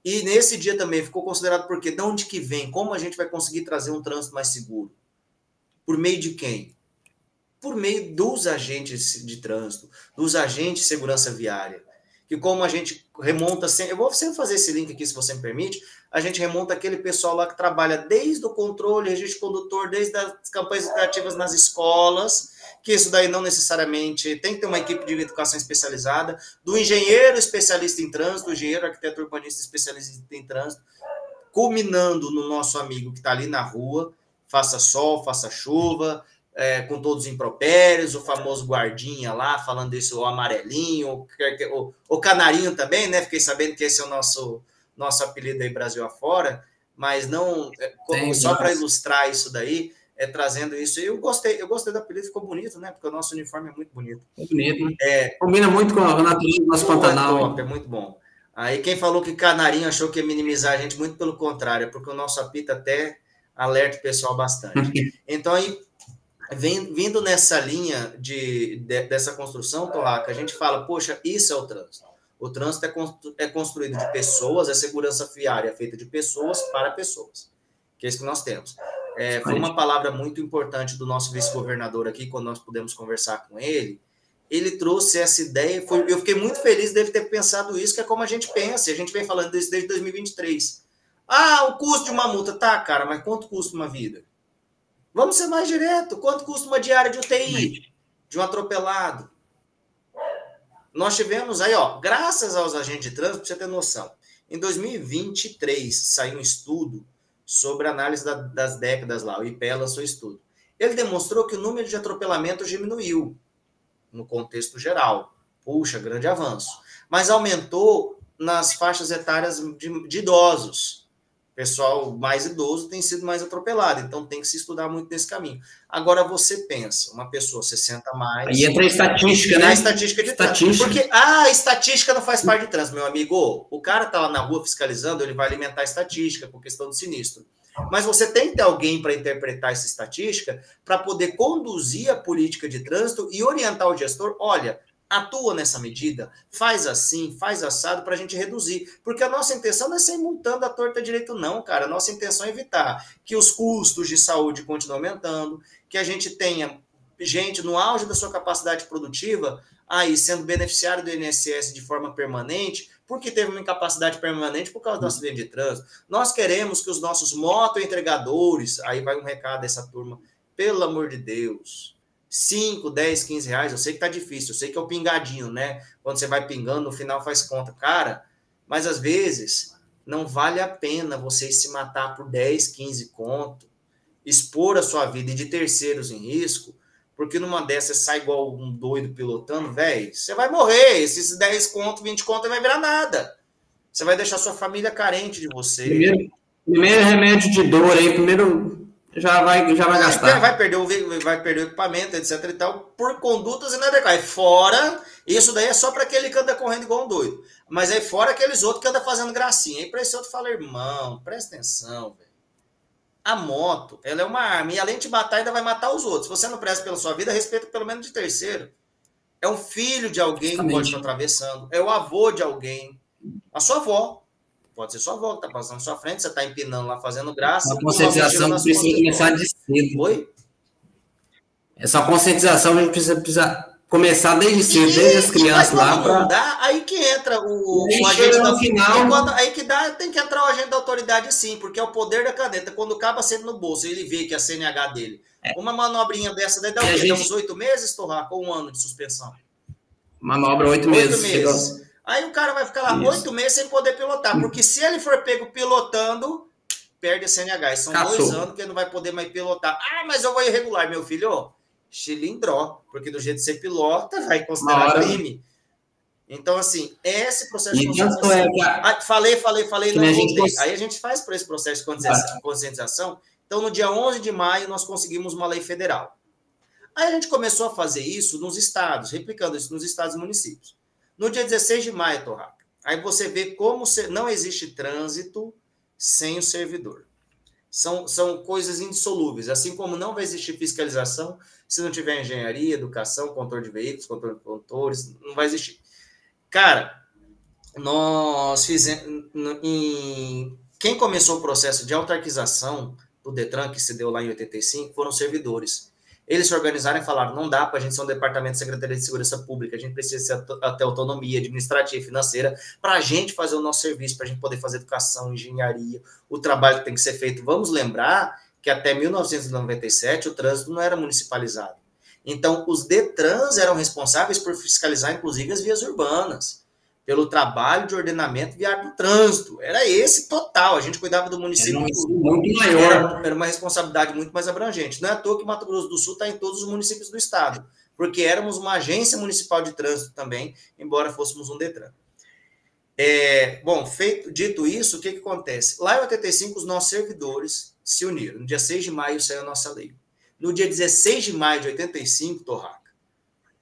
E nesse dia também ficou considerado porque de onde que vem? Como a gente vai conseguir trazer um trânsito mais seguro? Por meio de quem? Por meio dos agentes de trânsito, dos agentes de segurança viária. Que como a gente remonta... Eu vou sempre fazer esse link aqui, se você me permite. A gente remonta aquele pessoal lá que trabalha desde o controle, registro de condutor, desde as campanhas educativas nas escolas, que isso daí não necessariamente tem que ter uma equipe de educação especializada, do engenheiro especialista em trânsito, do engenheiro arquiteto urbanista especialista em trânsito, culminando no nosso amigo que está ali na rua, faça sol, faça chuva, com todos os impropérios, o famoso guardinha lá, falando isso, o amarelinho, o canarinho também, né? Fiquei sabendo que esse é o nosso apelido aí Brasil afora, mas não só para ilustrar isso daí, trazendo isso. Eu gostei do apelido, ficou bonito, né? Porque o nosso uniforme é muito bonito. É bonito, né? Combina muito com a natureza do nosso Pantanal. É muito bom. Aí quem falou que canarinho achou que ia minimizar a gente, muito pelo contrário, porque o nosso apito até alerta o pessoal bastante. Então aí, vindo nessa linha dessa construção, Torraca, a gente fala, poxa, isso é o trânsito. O trânsito é construído de pessoas, a segurança viária é feita de pessoas para pessoas, que é isso que nós temos. Foi uma palavra muito importante do nosso vice-governador aqui, quando nós pudemos conversar com ele. Ele trouxe essa ideia, eu fiquei muito feliz dele ter pensado isso, que é como a gente pensa, e a gente vem falando disso desde 2023. O custo de uma multa, tá, cara, mas quanto custa uma vida? Vamos ser mais direto, quanto custa uma diária de UTI, de um atropelado? Nós tivemos aí, graças aos agentes de trânsito, para você ter noção, em 2023 saiu um estudo sobre a análise das décadas lá, o IPEA lançou estudo. Ele demonstrou que o número de atropelamentos diminuiu no contexto geral. Puxa, grande avanço. Mas aumentou nas faixas etárias de idosos. O pessoal mais idoso tem sido mais atropelado, então tem que se estudar muito nesse caminho. Agora você pensa, uma pessoa 60 mais... Aí entra a estatística, né? A estatística de trânsito. Porque a estatística não faz parte de trânsito, meu amigo. O cara tá lá na rua fiscalizando, ele vai alimentar a estatística por questão do sinistro. Mas você tem que ter alguém para interpretar essa estatística para poder conduzir a política de trânsito e orientar o gestor, olha, atua nessa medida, faz assim, faz assado para a gente reduzir. Porque a nossa intenção não é ser multando a torta direito, não, cara. A nossa intenção é evitar que os custos de saúde continuem aumentando, que a gente tenha gente no auge da sua capacidade produtiva, aí sendo beneficiário do INSS de forma permanente, porque teve uma incapacidade permanente por causa do acidente de trânsito. Nós queremos que os nossos motoentregadores, aí vai um recado dessa turma, pelo amor de Deus, 5, 10, 15 reais, eu sei que tá difícil, eu sei que é o pingadinho, né? Quando você vai pingando, no final faz conta. Cara, mas às vezes não vale a pena você se matar por 10, 15 conto, expor a sua vida e de terceiros em risco, porque numa dessas sai igual um doido pilotando, velho, você vai morrer, esses 10 conto, 20 conto não vai virar nada. Você vai deixar sua família carente de você. Primeiro remédio de dor aí, já vai gastar. Vai perder o equipamento, etc e tal, por condutas inadequadas. Fora, isso daí é só para aquele que anda correndo igual um doido. Mas aí fora aqueles outros que andam fazendo gracinha. Aí para esse outro fala, irmão, presta atenção, velho. A moto, ela é uma arma, e além de matar, ainda vai matar os outros. Se você não presta pela sua vida, respeita pelo menos de terceiro. É um filho de alguém que pode estar atravessando, é o avô de alguém, a sua avó. Pode ser sua avó que está passando na sua frente, você está empinando lá, fazendo graça. A conscientização precisa começar de cedo. Oi? Essa conscientização a gente precisa começar desde cedo, desde as crianças lá. Aí que entra o agente da final. Aí que tem que entrar o agente da autoridade, sim, porque é o poder da caneta. Quando acaba sendo no bolso, ele vê que a CNH dele. Uma manobrinha dessa daí dá o quê? Dá uns 8 meses, Torraca, ou 1 ano de suspensão? Manobra 8 meses. Aí o cara vai ficar lá 8 meses sem poder pilotar, porque se ele for pego pilotando, perde a CNH. E são 2 anos que ele não vai poder mais pilotar. Ah, mas eu vou irregular, meu filho. Chilindró, porque do jeito que você pilota, vai considerar crime. Então, assim, esse processo de conscientização... Falei, não voltei. Aí a gente faz por esse processo de conscientização. Então, no dia 11 de maio, nós conseguimos uma lei federal. Aí a gente começou a fazer isso nos estados, replicando isso nos estados e municípios. No dia 16 de maio, Torraca, aí você vê como não existe trânsito sem o servidor. São coisas indissolúveis, assim como não vai existir fiscalização se não tiver engenharia, educação, controle de veículos, controle de condutores, não vai existir. Cara, nós fizemos... Quem começou o processo de autarquização do Detran, que se deu lá em 85, foram servidores. Eles se organizaram e falaram, não dá para a gente ser um departamento de Secretaria de Segurança Pública, a gente precisa ter autonomia administrativa e financeira para a gente fazer o nosso serviço, para a gente poder fazer educação, engenharia, o trabalho que tem que ser feito. Vamos lembrar que até 1997 o trânsito não era municipalizado. Então, os Detrans eram responsáveis por fiscalizar, inclusive, as vias urbanas, pelo trabalho de ordenamento viário do trânsito. Era esse total. A gente cuidava do município. Muito maior. Era uma responsabilidade muito mais abrangente. Não é à toa que Mato Grosso do Sul está em todos os municípios do estado, porque éramos uma agência municipal de trânsito também, embora fôssemos um Detran. Dito isso, o que acontece? Lá em 85, os nossos servidores se uniram. No dia 6 de maio saiu a nossa lei. No dia 16 de maio de 85, Torraca,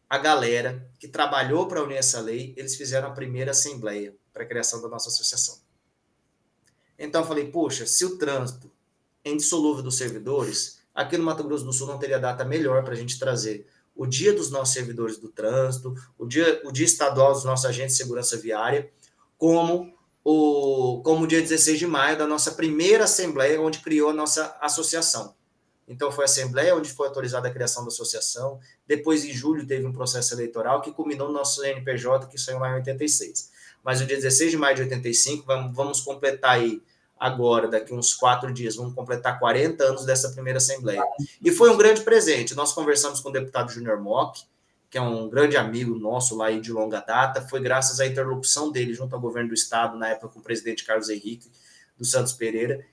a galera que trabalhou para unir essa lei, eles fizeram a primeira assembleia para a criação da nossa associação. Então eu falei, poxa, se o trânsito é indissolúvel dos servidores, aqui no Mato Grosso do Sul não teria data melhor para a gente trazer o dia dos nossos servidores do trânsito, o dia estadual dos nossos agentes de segurança viária, como o dia 16 de maio da nossa primeira assembleia, onde criou a nossa associação. Então, foi a Assembleia onde foi autorizada a criação da associação. Depois, em julho, teve um processo eleitoral que culminou no nosso CNPJ, que saiu lá em 86. Mas no dia 16 de maio de 85, vamos completar aí, agora, daqui uns 4 dias, vamos completar 40 anos dessa primeira Assembleia. E foi um grande presente. Nós conversamos com o deputado Júnior Mock, que é um grande amigo nosso lá aí de longa data. Foi graças à interlocução dele junto ao governo do Estado, na época com o presidente Carlos Henrique dos Santos Pereira,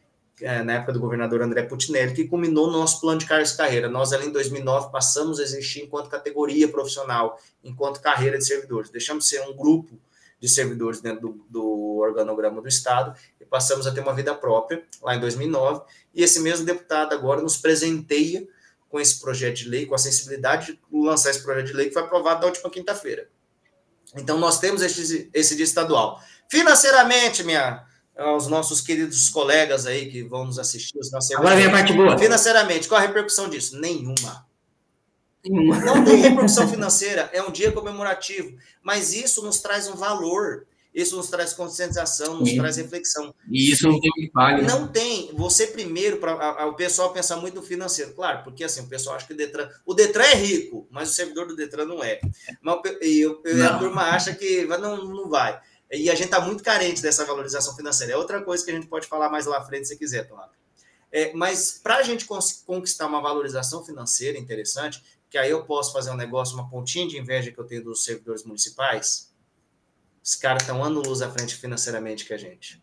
na época do governador André Putinelli, que culminou no nosso plano de carreira. Nós, ali em 2009, passamos a existir enquanto categoria profissional, enquanto carreira de servidores. Deixamos de ser um grupo de servidores dentro do organograma do Estado e passamos a ter uma vida própria, lá em 2009. E esse mesmo deputado agora nos presenteia com esse projeto de lei, com a sensibilidade de lançar esse projeto de lei que foi aprovado na última quinta-feira. Então, nós temos esse dia estadual. Financeiramente, aos nossos queridos colegas aí que vão nos assistir. Agora vem a parte boa. Financeiramente, qual a repercussão disso? Nenhuma. Não tem repercussão financeira, é um dia comemorativo, mas isso nos traz um valor, isso nos traz conscientização, nos traz reflexão. E isso não tem que pagar. Não tem. Você primeiro, o pessoal pensa muito no financeiro, claro, porque assim, o pessoal acha que o Detran é rico, mas o servidor do Detran não é. A turma acha que não vai. E a gente está muito carente dessa valorização financeira. É outra coisa que a gente pode falar mais lá à frente, se quiser, Tomás. Mas para a gente conquistar uma valorização financeira interessante, que aí eu posso fazer um negócio, uma pontinha de inveja que eu tenho dos servidores municipais, os caras estão anos-luz à frente financeiramente que a gente.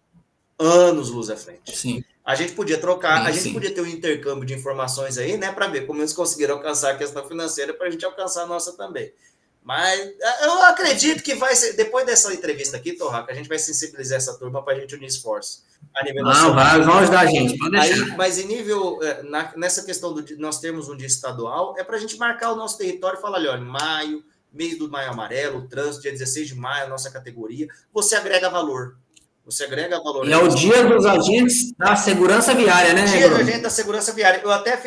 Anos-luz à frente. Sim. A gente podia trocar, gente podia ter um intercâmbio de informações aí, né, para ver como eles conseguiram alcançar a questão financeira para a gente alcançar a nossa também. Mas eu acredito que vai ser, depois dessa entrevista aqui, Torraca, a gente vai sensibilizar essa turma para a gente unir esforços. Vão ajudar a gente, pode deixar. Aí, mas em nível, nessa questão de nós termos um dia estadual, é para a gente marcar o nosso território e falar, olha, maio, mês do Maio Amarelo, o trânsito, dia 16 de maio, a nossa categoria, você agrega valor. Você agrega valor. E é o dia dos agentes da segurança viária, né? Dia do agente da segurança viária. Eu até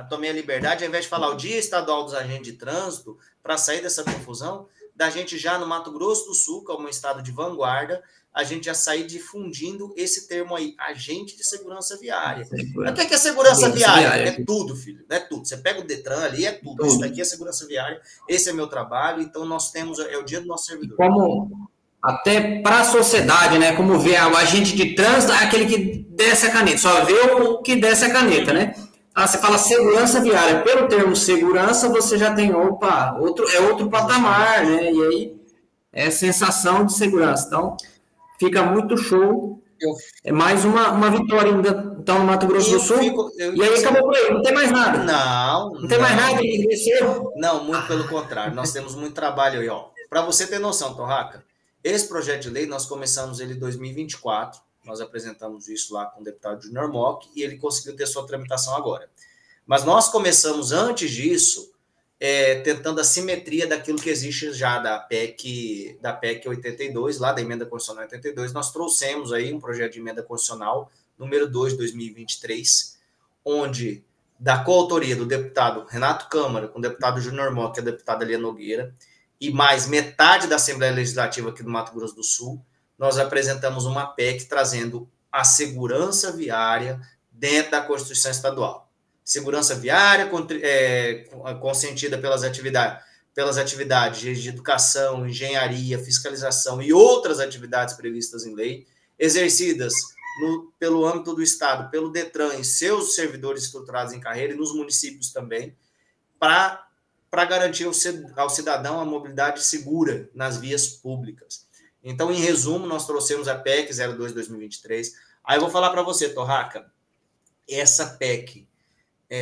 tomei a liberdade, ao invés de falar o Dia Estadual dos Agentes de Trânsito, para sair dessa confusão, da gente já no Mato Grosso do Sul, que é um estado de vanguarda, a gente já sair difundindo esse termo aí, agente de segurança viária. O que é segurança viária? É tudo, filho, é tudo. Você pega o Detran ali, é tudo. Isso daqui é segurança viária, esse é meu trabalho, então nós temos, é o dia do nosso servidor. Como até para a sociedade, né? Como vê o agente de trânsito, aquele que desce a caneta, só vê o que desce a caneta, né? Ah, você fala segurança viária. Pelo termo segurança, você já tem, opa, outro patamar, né? E aí é sensação de segurança. Então, fica muito show. Eu, É mais uma vitória ainda, então, no Mato Grosso do Sul. E aí sim, acabou por aí, não tem mais nada. Não tem mais nada, ele cresceu. não, muito pelo contrário. Nós temos muito trabalho aí, ó. Para você ter noção, Torraca, esse projeto de lei, nós começamos ele em 2024, nós apresentamos isso lá com o deputado Junior Mock, e ele conseguiu ter sua tramitação agora. Mas nós começamos antes disso, tentando a simetria daquilo que existe já da PEC 82, lá da Emenda Constitucional 82, nós trouxemos aí um projeto de emenda constitucional número 2 de 2023, onde, da coautoria do deputado Renato Câmara, com o deputado Junior Mock e a deputada Lia Nogueira, e mais metade da Assembleia Legislativa aqui do Mato Grosso do Sul, nós apresentamos uma PEC trazendo a segurança viária dentro da Constituição Estadual. Segurança viária consentida pelas atividades de educação, engenharia, fiscalização e outras atividades previstas em lei, exercidas pelo âmbito do Estado, pelo DETRAN e seus servidores estruturados em carreira, e nos municípios também, para garantir ao cidadão a mobilidade segura nas vias públicas. Então, em resumo, nós trouxemos a PEC 02/2023. Aí eu vou falar para você, Torraca, essa PEC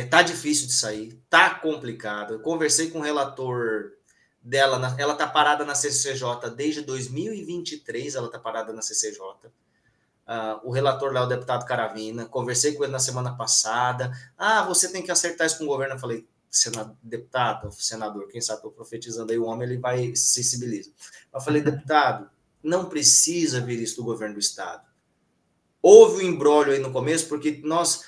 tá difícil de sair, tá complicado. Eu conversei com o relator dela, ela tá parada na CCJ desde 2023, ela tá parada na CCJ. O relator lá, o deputado Caravina, conversei com ele na semana passada. Você tem que acertar isso com o governo. Eu falei, deputado, senador, quem sabe estou profetizando aí, o homem ele vai sensibiliza. Eu falei, deputado, não precisa vir isso do governo do estado. Houve um imbróglio aí no começo, porque nós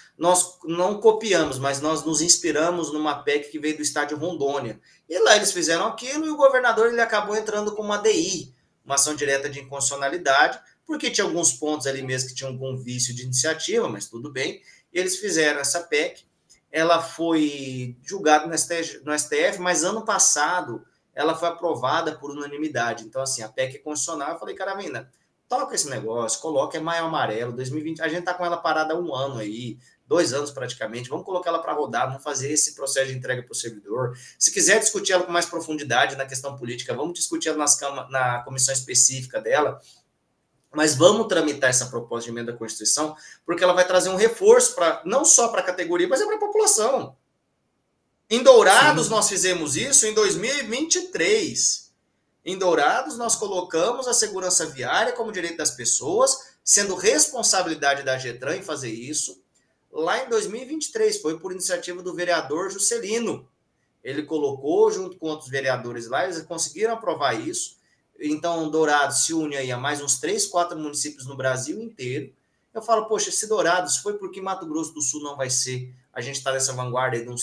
não copiamos, mas nós nos inspiramos numa PEC que veio do estado de Rondônia. E lá eles fizeram aquilo e o governador ele acabou entrando com uma DI, uma ação direta de inconstitucionalidade, porque tinha alguns pontos ali mesmo que tinham algum vício de iniciativa, mas tudo bem. Eles fizeram essa PEC, ela foi julgada no STF, mas ano passado ela foi aprovada por unanimidade. Então, assim, a PEC é constitucional. Eu falei, Caravina, toca esse negócio, coloca, é maio amarelo, 2020, a gente tá com ela parada há 1 ano aí, 2 anos praticamente, vamos colocar ela para rodar, vamos fazer esse processo de entrega para o servidor. Se quiser discutir ela com mais profundidade na questão política, vamos discutir ela na comissão específica dela, mas vamos tramitar essa proposta de emenda à Constituição, porque ela vai trazer um reforço não só para a categoria, mas para a população. Em Dourados, nós fizemos isso em 2023. Em Dourados, nós colocamos a segurança viária como direito das pessoas, sendo responsabilidade da GETRAN em fazer isso. Lá em 2023, foi por iniciativa do vereador Juscelino. Ele colocou, junto com outros vereadores lá, eles conseguiram aprovar isso. Então, Dourados se une aí a mais uns 3, 4 municípios no Brasil inteiro. Eu falo, poxa, se Dourados foi porque Mato Grosso do Sul não vai ser. A gente está nessa vanguarda aí de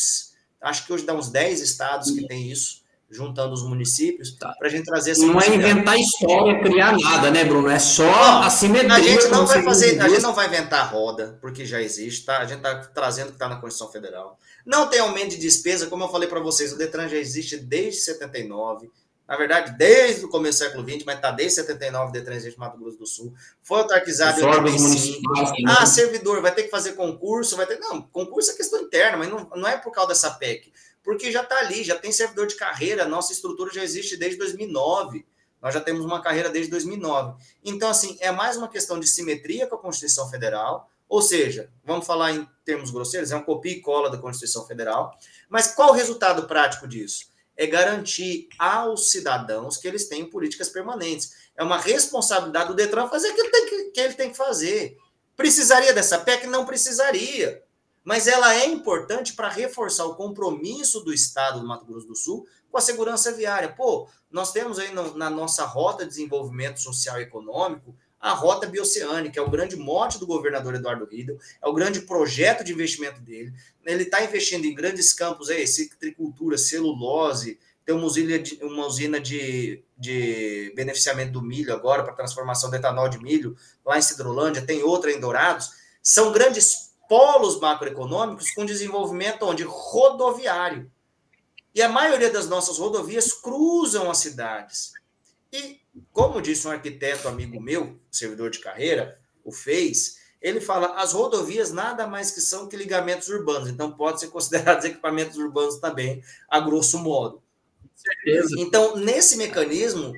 acho que hoje dá uns 10 estados que tem isso, juntando os municípios, para a gente trazer essa... Não é inventar história, criar nada, né, Bruno? É só a simetria. A gente não vai fazer, a gente não vai inventar roda, porque já existe, tá? A gente está trazendo o que está na Constituição Federal. Não tem aumento de despesa, como eu falei para vocês, o DETRAN já existe desde 79, na verdade, desde o começo do século XX, mas está desde 79, o DETRAN existe no Mato Grosso do Sul. Foi autarquizado em 85. Servidor, vai ter que fazer concurso, vai ter... Não, concurso é questão interna, mas não é por causa dessa PEC. Porque já está ali, já tem servidor de carreira, nossa estrutura já existe desde 2009. Nós já temos uma carreira desde 2009. Então, assim, é mais uma questão de simetria com a Constituição Federal, ou seja, vamos falar em termos grosseiros, é um copia e cola da Constituição Federal. Mas qual o resultado prático disso? É garantir aos cidadãos que eles têm políticas permanentes. É uma responsabilidade do DETRAN fazer aquilo que ele tem que fazer. Precisaria dessa PEC? Não precisaria. Mas ela é importante para reforçar o compromisso do Estado do Mato Grosso do Sul com a segurança viária. Pô, nós temos aí na nossa Rota de Desenvolvimento Social e Econômico a Rota Bioceânica, é o grande mote do governador Eduardo Riedel, é o grande projeto de investimento dele. Ele está investindo em grandes campos aí, citricultura, celulose, tem uma usina de beneficiamento do milho agora, para transformação de etanol de milho, lá em Cidrolândia, tem outra em Dourados. São grandes polos macroeconômicos com desenvolvimento onde? Rodoviário. E a maioria das nossas rodovias cruzam as cidades. E, como disse um arquiteto amigo meu, servidor de carreira, o fez, ele fala, as rodovias nada mais que são que ligamentos urbanos, então pode ser considerados equipamentos urbanos também, a grosso modo. Certeza. Então, nesse mecanismo,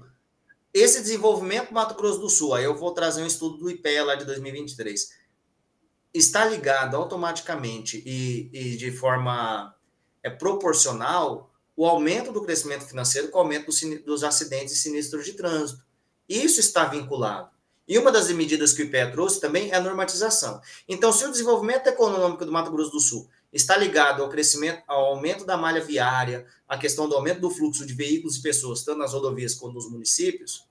esse desenvolvimento do Mato Grosso do Sul, aí eu vou trazer um estudo do IPEA lá de 2023, está ligado automaticamente e de forma proporcional o aumento do crescimento financeiro com o aumento dos acidentes e sinistros de trânsito. Isso está vinculado. E uma das medidas que o IPEA trouxe também é a normatização. Então, se o desenvolvimento econômico do Mato Grosso do Sul está ligado ao crescimento, ao aumento da malha viária, à questão do aumento do fluxo de veículos e pessoas, tanto nas rodovias quanto nos municípios,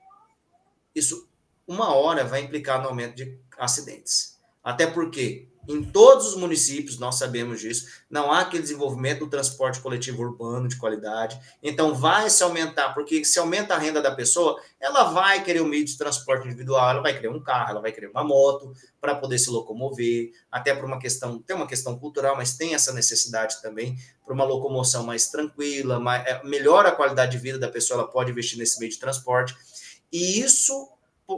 isso, uma hora, vai implicar no aumento de acidentes. Até porque, em todos os municípios, nós sabemos disso, não há aquele desenvolvimento do transporte coletivo urbano de qualidade. Então, vai se aumentar, porque se aumenta a renda da pessoa, ela vai querer um meio de transporte individual, ela vai querer um carro, ela vai querer uma moto para poder se locomover, até por uma questão, tem uma questão cultural, mas tem essa necessidade também, para uma locomoção mais tranquila, melhora a qualidade de vida da pessoa, ela pode investir nesse meio de transporte. E isso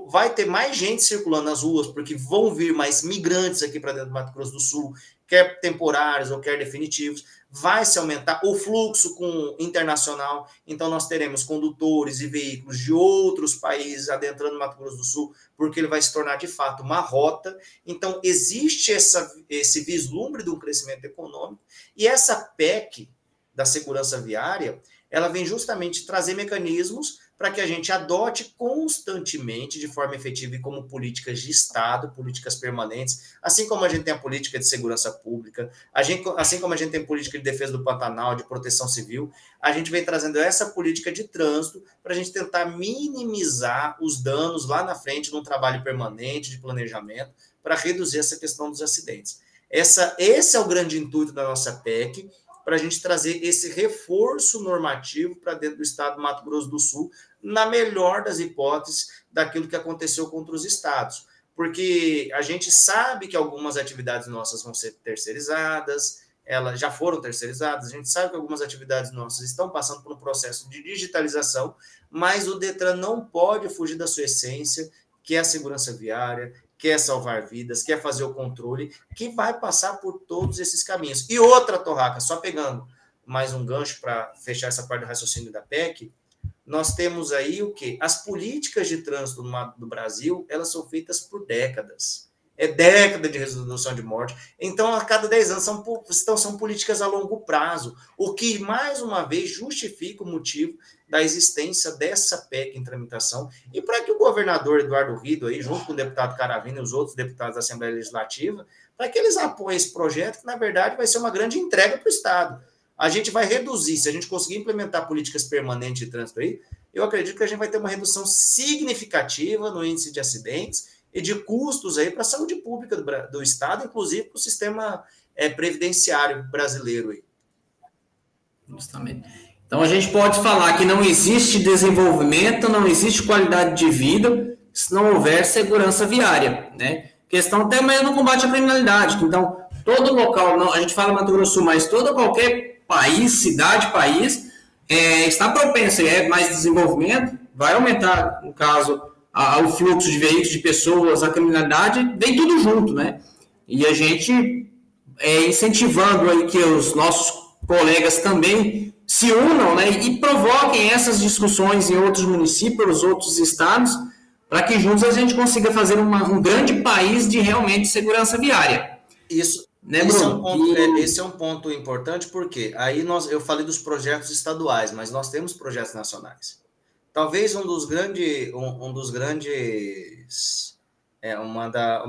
vai ter mais gente circulando nas ruas, porque vão vir mais migrantes aqui para dentro do Mato Grosso do Sul, quer temporários ou quer definitivos, vai se aumentar o fluxo internacional, então nós teremos condutores e veículos de outros países adentrando o Mato Grosso do Sul, porque ele vai se tornar de fato uma rota, então existe esse vislumbre de um crescimento econômico, e essa PEC da segurança viária, ela vem justamente trazer mecanismos para que a gente adote constantemente, de forma efetiva e como políticas de Estado, políticas permanentes, assim como a gente tem a política de segurança pública, assim como a gente tem política de defesa do Pantanal, de proteção civil, a gente vem trazendo essa política de trânsito para a gente tentar minimizar os danos lá na frente num trabalho permanente de planejamento para reduzir essa questão dos acidentes. Esse é o grande intuito da nossa PEC, para a gente trazer esse reforço normativo para dentro do estado do Mato Grosso do Sul, na melhor das hipóteses, daquilo que aconteceu contra os estados. Porque a gente sabe que algumas atividades nossas vão ser terceirizadas, elas já foram terceirizadas, a gente sabe que algumas atividades nossas estão passando por um processo de digitalização, mas o Detran não pode fugir da sua essência, que é a segurança viária, quer salvar vidas, quer fazer o controle, que vai passar por todos esses caminhos. E outra, Torraca, só pegando mais um gancho para fechar essa parte do raciocínio da PEC, nós temos aí o quê? As políticas de trânsito do Brasil, elas são feitas por décadas. É década de redução de morte. Então, a cada 10 anos são políticas a longo prazo, o que, mais uma vez, justifica o motivo da existência dessa PEC em tramitação, e para que o governador Eduardo Rido, aí, junto com o deputado Caravina e os outros deputados da Assembleia Legislativa, para que eles apoiem esse projeto, que, na verdade, vai ser uma grande entrega para o Estado. A gente vai reduzir, se a gente conseguir implementar políticas permanentes de trânsito aí, eu acredito que a gente vai ter uma redução significativa no índice de acidentes e de custos aí para a saúde pública do Estado, inclusive para o sistema previdenciário brasileiro aí. Justamente. Então, a gente pode falar que não existe desenvolvimento, não existe qualidade de vida se não houver segurança viária, né? Questão até mesmo no combate à criminalidade. Então, todo local, não, a gente fala Mato Grosso do Sul, mas qualquer país, cidade, país, está propenso a mais desenvolvimento, vai aumentar, no caso, o fluxo de veículos, de pessoas, a criminalidade, vem tudo junto, né? E a gente incentivando aí que os nossos colegas também se unam, né, e provoquem essas discussões em outros municípios, outros estados, para que juntos a gente consiga fazer um grande país de realmente segurança viária. Isso, né, esse é um ponto importante, porque aí eu falei dos projetos estaduais, mas nós temos projetos nacionais. Talvez uma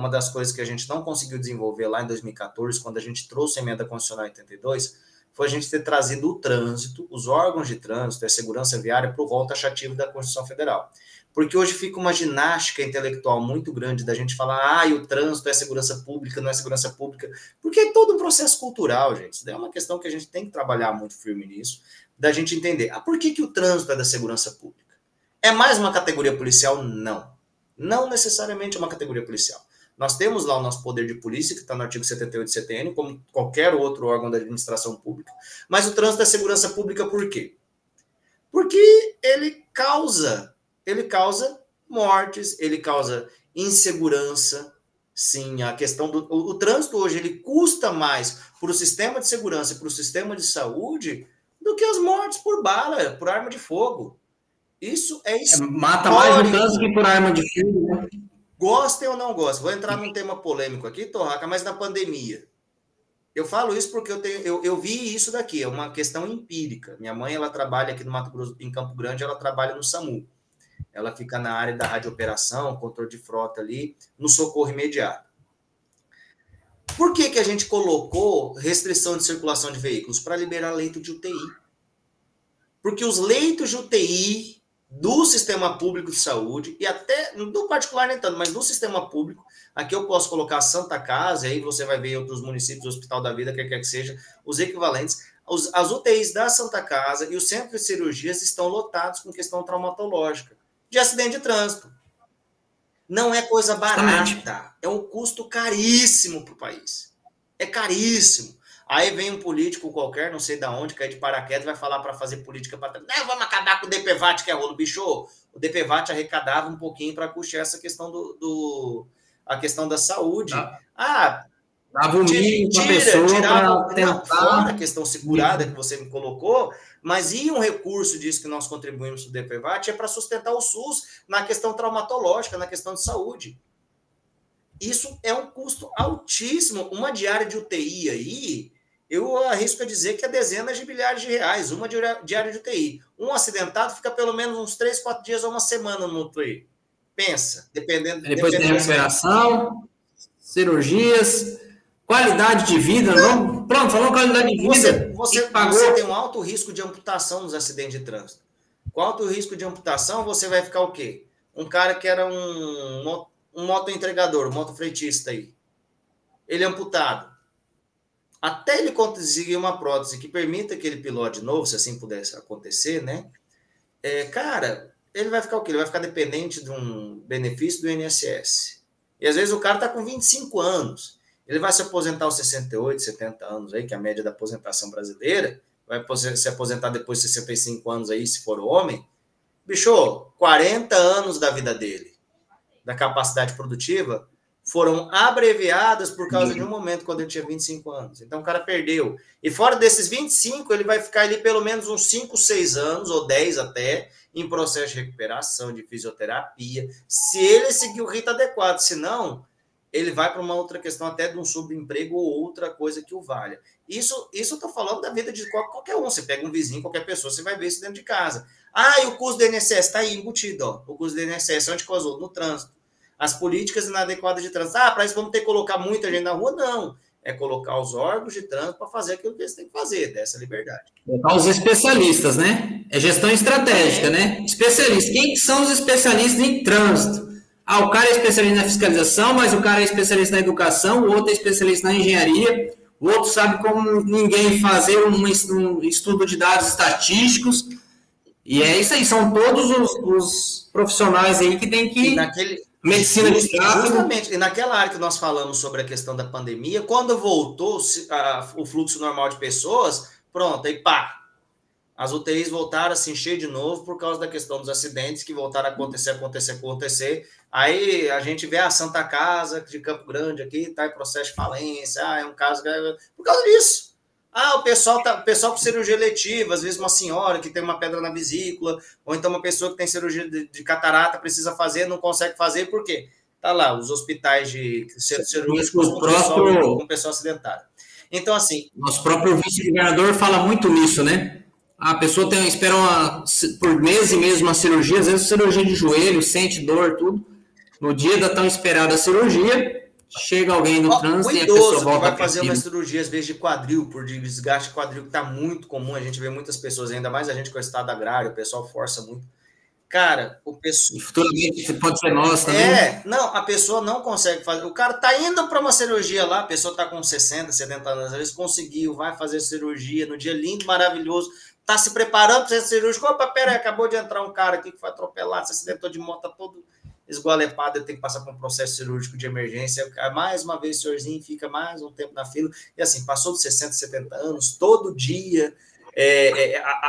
das coisas que a gente não conseguiu desenvolver lá em 2014, quando a gente trouxe a emenda constitucional 82, foi a gente ter trazido o trânsito, os órgãos de trânsito, a segurança viária, para o rol taxativo da Constituição Federal. Porque hoje fica uma ginástica intelectual muito grande da gente falar, o trânsito é segurança pública, não é segurança pública, porque é todo um processo cultural, gente. Isso é uma questão que a gente tem que trabalhar muito firme nisso, da gente entender, por que o trânsito é da segurança pública? É mais uma categoria policial? Não. Não necessariamente é uma categoria policial. Nós temos lá o nosso poder de polícia, que está no artigo 78 do CTN, como qualquer outro órgão da administração pública, mas o trânsito é segurança pública por quê? Porque ele causa mortes, ele causa insegurança, Sim, a questão do o trânsito hoje ele custa mais para o sistema de segurança e para o sistema de saúde do que as mortes por bala, por arma de fogo. Isso é Mata mais no trânsito histórico. que por arma de fogo, né? Gostem ou não gostem, vou entrar num tema polêmico aqui, Torraca, mas na pandemia. Eu falo isso porque eu vi isso daqui, é uma questão empírica. Minha mãe, ela trabalha aqui no Mato Grosso, em Campo Grande, ela trabalha no SAMU. Ela fica na área da radiooperação, controle de frota ali, no socorro imediato. Por que que a gente colocou restrição de circulação de veículos? Para liberar leito de UTI. Porque os leitos de UTI do sistema público de saúde, e até do particular nem tanto, mas do sistema público, aqui eu posso colocar Santa Casa, aí você vai ver em outros municípios, Hospital da Vida, quer que seja, os equivalentes, as UTIs da Santa Casa e os centros de cirurgias estão lotados com questão traumatológica, de acidente de trânsito. Não é coisa barata, é um custo caríssimo para o país. É caríssimo. Aí vem um político qualquer, não sei de onde, cai de paraquedas, vai falar para fazer política para trás. Vamos acabar com o DPVAT, que é rolo, bicho. O DPVAT arrecadava um pouquinho para custear essa questão a questão da saúde. Dava um mínimo para a pessoa para tentar. Fora a questão segurada que você me colocou, mas e um recurso disso que nós contribuímos para o DPVAT é para sustentar o SUS na questão traumatológica, na questão de saúde. Isso é um custo altíssimo. Uma diária de UTI aí, eu arrisco a dizer que é dezenas de milhares de reais, uma diária de UTI. Um acidentado fica pelo menos uns 3, 4 dias ou uma semana no UTI. Pensa, dependendo... Depois tem recuperação, cirurgias, qualidade de vida. Não? Pronto, falou qualidade de vida. Você tem um alto risco de amputação nos acidentes de trânsito. Com alto risco de amputação, você vai ficar o quê? Um cara que era um motoentregador, um motofretista aí. Ele é amputado. Até ele conseguir uma prótese que permita que ele pilote de novo, se assim pudesse acontecer, né? Cara, ele vai ficar o quê? Ele vai ficar dependente de um benefício do INSS. E às vezes o cara está com 25 anos. Ele vai se aposentar aos 68, 70 anos aí, que é a média da aposentação brasileira. Vai se aposentar depois de 65 anos aí, se for homem. Bicho, 40 anos da vida dele, da capacidade produtiva, foram abreviadas por causa de um momento quando ele tinha 25 anos. Então o cara perdeu. E fora desses 25, ele vai ficar ali pelo menos uns 5, 6 anos, ou 10 até, em processo de recuperação, de fisioterapia, se ele seguir o rito adequado. Senão, ele vai para uma outra questão até de um subemprego ou outra coisa que o valha. Isso eu estou falando da vida de qualquer um. Você pega um vizinho, qualquer pessoa, você vai ver isso dentro de casa. E o custo do INSS está aí embutido. Ó. O custo do INSS, onde causou? No trânsito. As políticas inadequadas de trânsito. Para isso vamos ter que colocar muita gente na rua? Não. É colocar os órgãos de trânsito para fazer aquilo que eles têm que fazer, dessa liberdade. Colocar os especialistas, né? É gestão estratégica, né? Especialistas. Quem são os especialistas em trânsito? O cara é especialista na fiscalização, mas o cara é especialista na educação, o outro é especialista na engenharia, o outro sabe como ninguém fazer um estudo de dados estatísticos. E é isso aí, são todos os profissionais aí que tem que... Medicina de tráfego. Justamente, e naquela área que nós falamos sobre a questão da pandemia, quando voltou o fluxo normal de pessoas, pronto, aí pá, as UTIs voltaram a se encher de novo por causa da questão dos acidentes que voltaram a acontecer. Aí a gente vê a Santa Casa de Campo Grande aqui, tá em processo de falência, é um caso... Por causa disso. O pessoal com cirurgia eletiva, às vezes uma senhora que tem uma pedra na vesícula, ou então uma pessoa que tem cirurgia de catarata precisa fazer, não consegue fazer, por quê? Tá lá, os hospitais de cirúrgicos com pessoa acidentada. Então, assim... Nosso próprio vice-governador fala muito nisso, né? A pessoa espera por meses e meses uma cirurgia, às vezes cirurgia de joelho, sente dor, tudo. No dia da tão esperada cirurgia... Chega alguém no trânsito e a pessoa volta vai fazer uma cirurgia, às vezes, de quadril, por desgaste de quadril, que está muito comum. A gente vê muitas pessoas, ainda mais a gente com o estado agrário, o pessoal força muito. Cara, o pessoal... E futuramente pode ser nós também. Não, a pessoa não consegue fazer. O cara está indo para uma cirurgia lá, a pessoa está com 60, 70 anos, às vezes conseguiu, vai fazer cirurgia no dia lindo, maravilhoso, está se preparando para ser cirúrgico. Opa, peraí, acabou de entrar um cara aqui que foi atropelado, se acidentou de moto, tá todo... esgualepado, ele tem que passar por um processo cirúrgico de emergência, mais uma vez o senhorzinho fica mais um tempo na fila, e assim, passou dos 60, 70 anos, todo dia,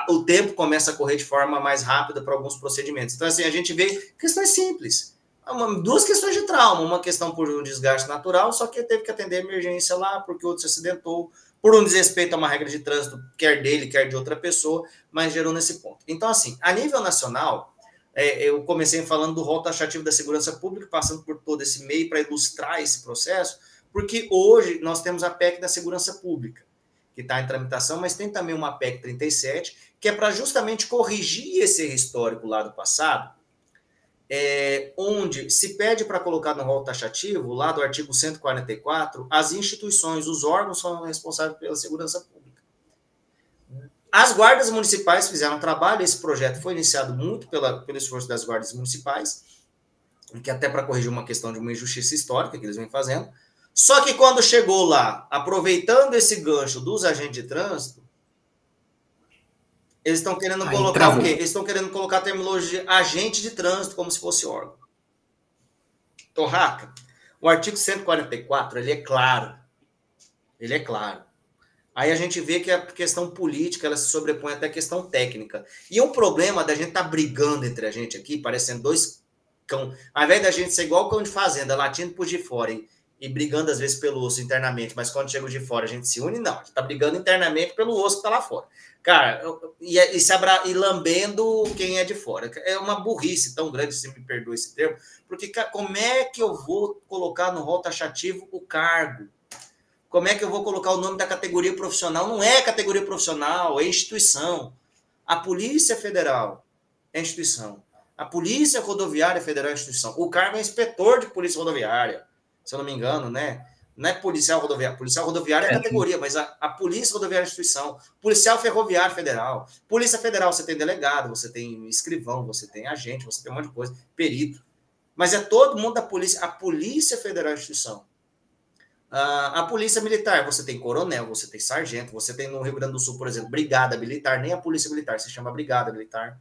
o tempo começa a correr de forma mais rápida para alguns procedimentos. Então, assim, a gente vê questões simples. Duas questões de trauma, uma questão por um desgaste natural, só que teve que atender a emergência lá, porque o outro se acidentou, por um desrespeito a uma regra de trânsito, quer dele, quer de outra pessoa, mas gerou nesse ponto. Então, assim, a nível nacional, eu comecei falando do rol taxativo da segurança pública, passando por todo esse meio para ilustrar esse processo, porque hoje nós temos a PEC da segurança pública, que está em tramitação, mas tem também uma PEC 37, que é para justamente corrigir esse histórico lá do passado, onde se pede para colocar no rol taxativo, lá do artigo 144, as instituições, os órgãos são responsáveis pela segurança pública. As guardas municipais fizeram um trabalho, esse projeto foi iniciado muito pelo esforço das guardas municipais, que até para corrigir uma questão de uma injustiça histórica que eles vêm fazendo. Só que quando chegou lá, aproveitando esse gancho dos agentes de trânsito, eles estão querendo colocar o quê? Eles estão querendo colocar a terminologia de agente de trânsito como se fosse órgão. Torraca, o artigo 144, ele é claro. Ele é claro. Aí a gente vê que a questão política, ela se sobrepõe até a questão técnica. E um problema da gente estar brigando entre a gente aqui, parecendo dois cão. Ao invés da gente ser igual o cão de fazenda, latindo por de fora e brigando às vezes pelo osso internamente, mas quando chega o de fora a gente se une, não. A gente está brigando internamente pelo osso que está lá fora. Cara, e lambendo quem é de fora. É uma burrice tão grande, se me perdoa esse termo, porque como é que eu vou colocar no rol taxativo o cargo? Como é que eu vou colocar o nome da categoria profissional? Não é categoria profissional, é instituição. A Polícia Federal é instituição. A Polícia Rodoviária Federal é instituição. O cargo é inspetor de Polícia Rodoviária, se eu não me engano, né? Não é policial rodoviário. Policial rodoviário é categoria, mas a Polícia Rodoviária é instituição. Policial Ferroviário Federal. Polícia Federal, você tem delegado, você tem escrivão, você tem agente, você tem um monte de coisa, perito. Mas é todo mundo da polícia. A Polícia Federal é instituição. A Polícia Militar, você tem coronel, você tem sargento, você tem no Rio Grande do Sul, por exemplo, Brigada Militar, nem a Polícia Militar, se chama Brigada Militar.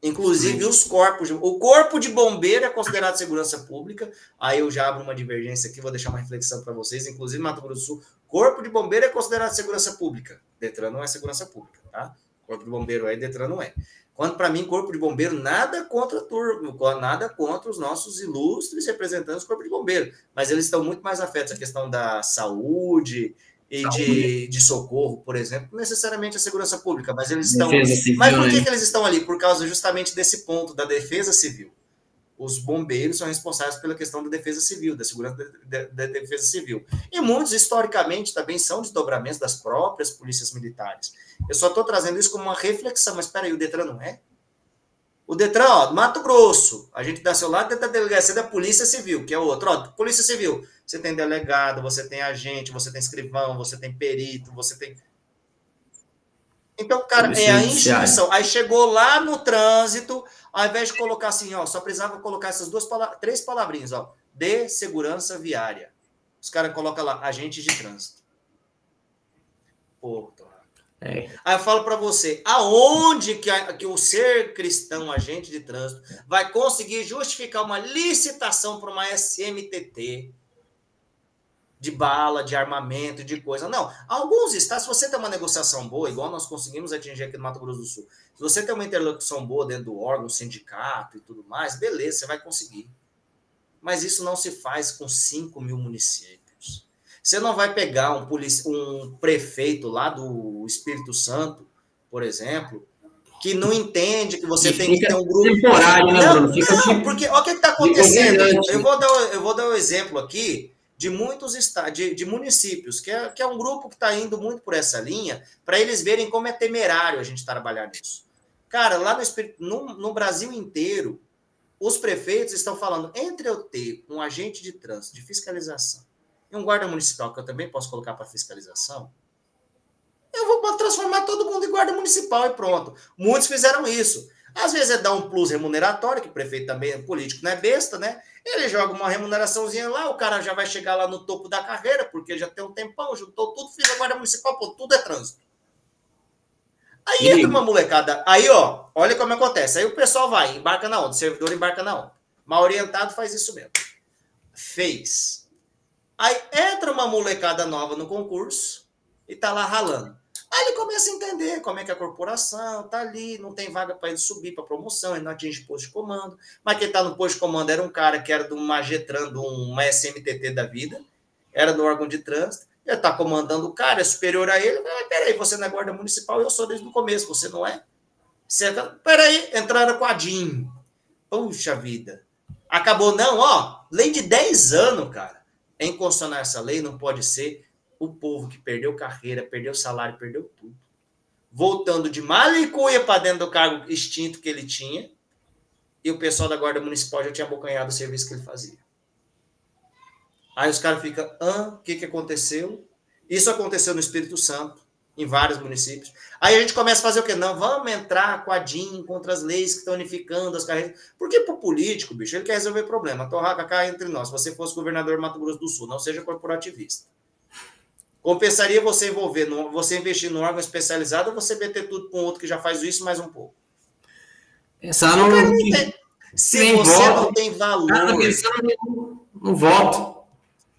Inclusive os corpos, o corpo de bombeiro é considerado segurança pública. Aí eu já abro uma divergência aqui, vou deixar uma reflexão para vocês. Inclusive Mato Grosso do Sul, corpo de bombeiro é considerado segurança pública. Detran não é segurança pública, tá? Corpo de bombeiro é, Detran não é. Quando para mim corpo de bombeiro nada contra os nossos ilustres representantes do corpo de bombeiro, mas eles estão muito mais afetos à questão da saúde e de socorro, por exemplo, não necessariamente a segurança pública, mas eles estão... Civil, mas por que eles estão ali? Por causa justamente desse ponto da defesa civil. Os bombeiros são responsáveis pela questão da defesa civil, da segurança da defesa civil. E muitos, historicamente, também são desdobramentos das próprias polícias militares. Eu só estou trazendo isso como uma reflexão, mas espera aí, o Detran não é? O Detran, ó, do Mato Grosso, a gente dá seu lado da delegacia da Polícia Civil, que é o outro. Ó, Polícia Civil, você tem delegado, você tem agente, você tem escrivão, você tem perito, você tem... Então, cara, é a instituição. Aí chegou lá no trânsito, ao invés de colocar assim, ó, só precisava colocar essas três palavrinhas, ó, de segurança viária. Os caras colocam lá, agente de trânsito. Pô, Aí eu falo para você, aonde que o ser cristão, agente de trânsito, vai conseguir justificar uma licitação para uma SMTT de bala, de armamento, de coisa? Não. Alguns estados, se você tem uma negociação boa, igual nós conseguimos atingir aqui no Mato Grosso do Sul, se você tem uma interlocução boa dentro do órgão, sindicato e tudo mais, beleza, você vai conseguir. Mas isso não se faz com 5 mil municípios. Você não vai pegar um prefeito lá do Espírito Santo, por exemplo, que não entende que você tem que ter um grupo... Temporário, né, Bruno? Não, porque olha o que está acontecendo. Eu vou dar um exemplo aqui de muitos estados, de municípios, que é um grupo que está indo muito por essa linha, para eles verem como é temerário a gente trabalhar nisso. Cara, lá no Brasil inteiro, os prefeitos estão falando, entre eu ter um agente de trânsito, de fiscalização, e um guarda municipal, que eu também posso colocar para fiscalização, eu vou transformar todo mundo em guarda municipal e pronto. Muitos fizeram isso. Às vezes é dar um plus remuneratório, que o prefeito também é político, não é besta, né? Ele joga uma remuneraçãozinha lá, o cara já vai chegar lá no topo da carreira, porque já tem um tempão, juntou tudo, fez a guarda municipal, pô, tudo é trânsito. Aí entra uma molecada, aí ó, olha como acontece. Aí o pessoal vai, embarca na onda, o servidor embarca na onda. Mal orientado faz isso mesmo. Fez. Aí entra uma molecada nova no concurso e tá lá ralando. Aí ele começa a entender como é que a corporação tá ali, não tem vaga para ele subir para promoção, ele não atinge posto de comando. Mas quem está no posto de comando era um cara que era de uma Getran, de uma SMTT da vida, era do órgão de trânsito, ele está comandando o cara, é superior a ele. Mas peraí, você não é guarda municipal, eu sou desde o começo, você não é? Você, peraí, entraram com a DIN. Puxa vida. Acabou, não, ó, lei de 10 anos, cara. Em constitucional essa lei não pode ser o povo que perdeu carreira, perdeu salário, perdeu tudo. Voltando de malicuia para dentro do cargo extinto que ele tinha, e o pessoal da Guarda Municipal já tinha abocanhado o serviço que ele fazia. Aí os caras ficam, o que aconteceu? Isso aconteceu no Espírito Santo, em vários municípios. Aí a gente começa a fazer o quê? Não, vamos entrar com a DIN contra as leis que estão unificando as carreiras. Porque pro político, bicho, ele quer resolver problema. Torraca, cá entre nós, se você fosse governador de Mato Grosso do Sul, não seja corporativista. Compensaria você você investir num órgão especializado ou você meter tudo para um outro que já faz isso mais um pouco? Pensar no... Se você não tem valor... no voto.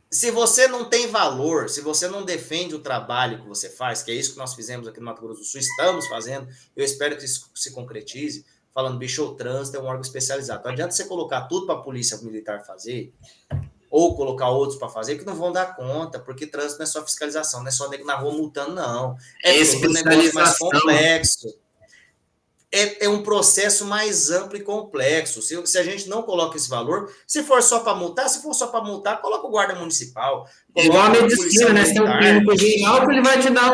Se você não tem valor, se você não defende o trabalho que você faz, que é isso que nós fizemos aqui no Mato Grosso do Sul, estamos fazendo, eu espero que isso se concretize, falando, bicho, o trânsito é um órgão especializado. Não adianta você colocar tudo para a polícia militar fazer, ou colocar outros para fazer, que não vão dar conta, porque trânsito não é só fiscalização, não é só nego na rua multando, não. É um negócio mais complexo. É um processo mais amplo e complexo. Se a gente não coloca esse valor, se for só para multar, coloca o guarda municipal. Igual a medicina, né? Se tem um clínico geral, ele vai te dar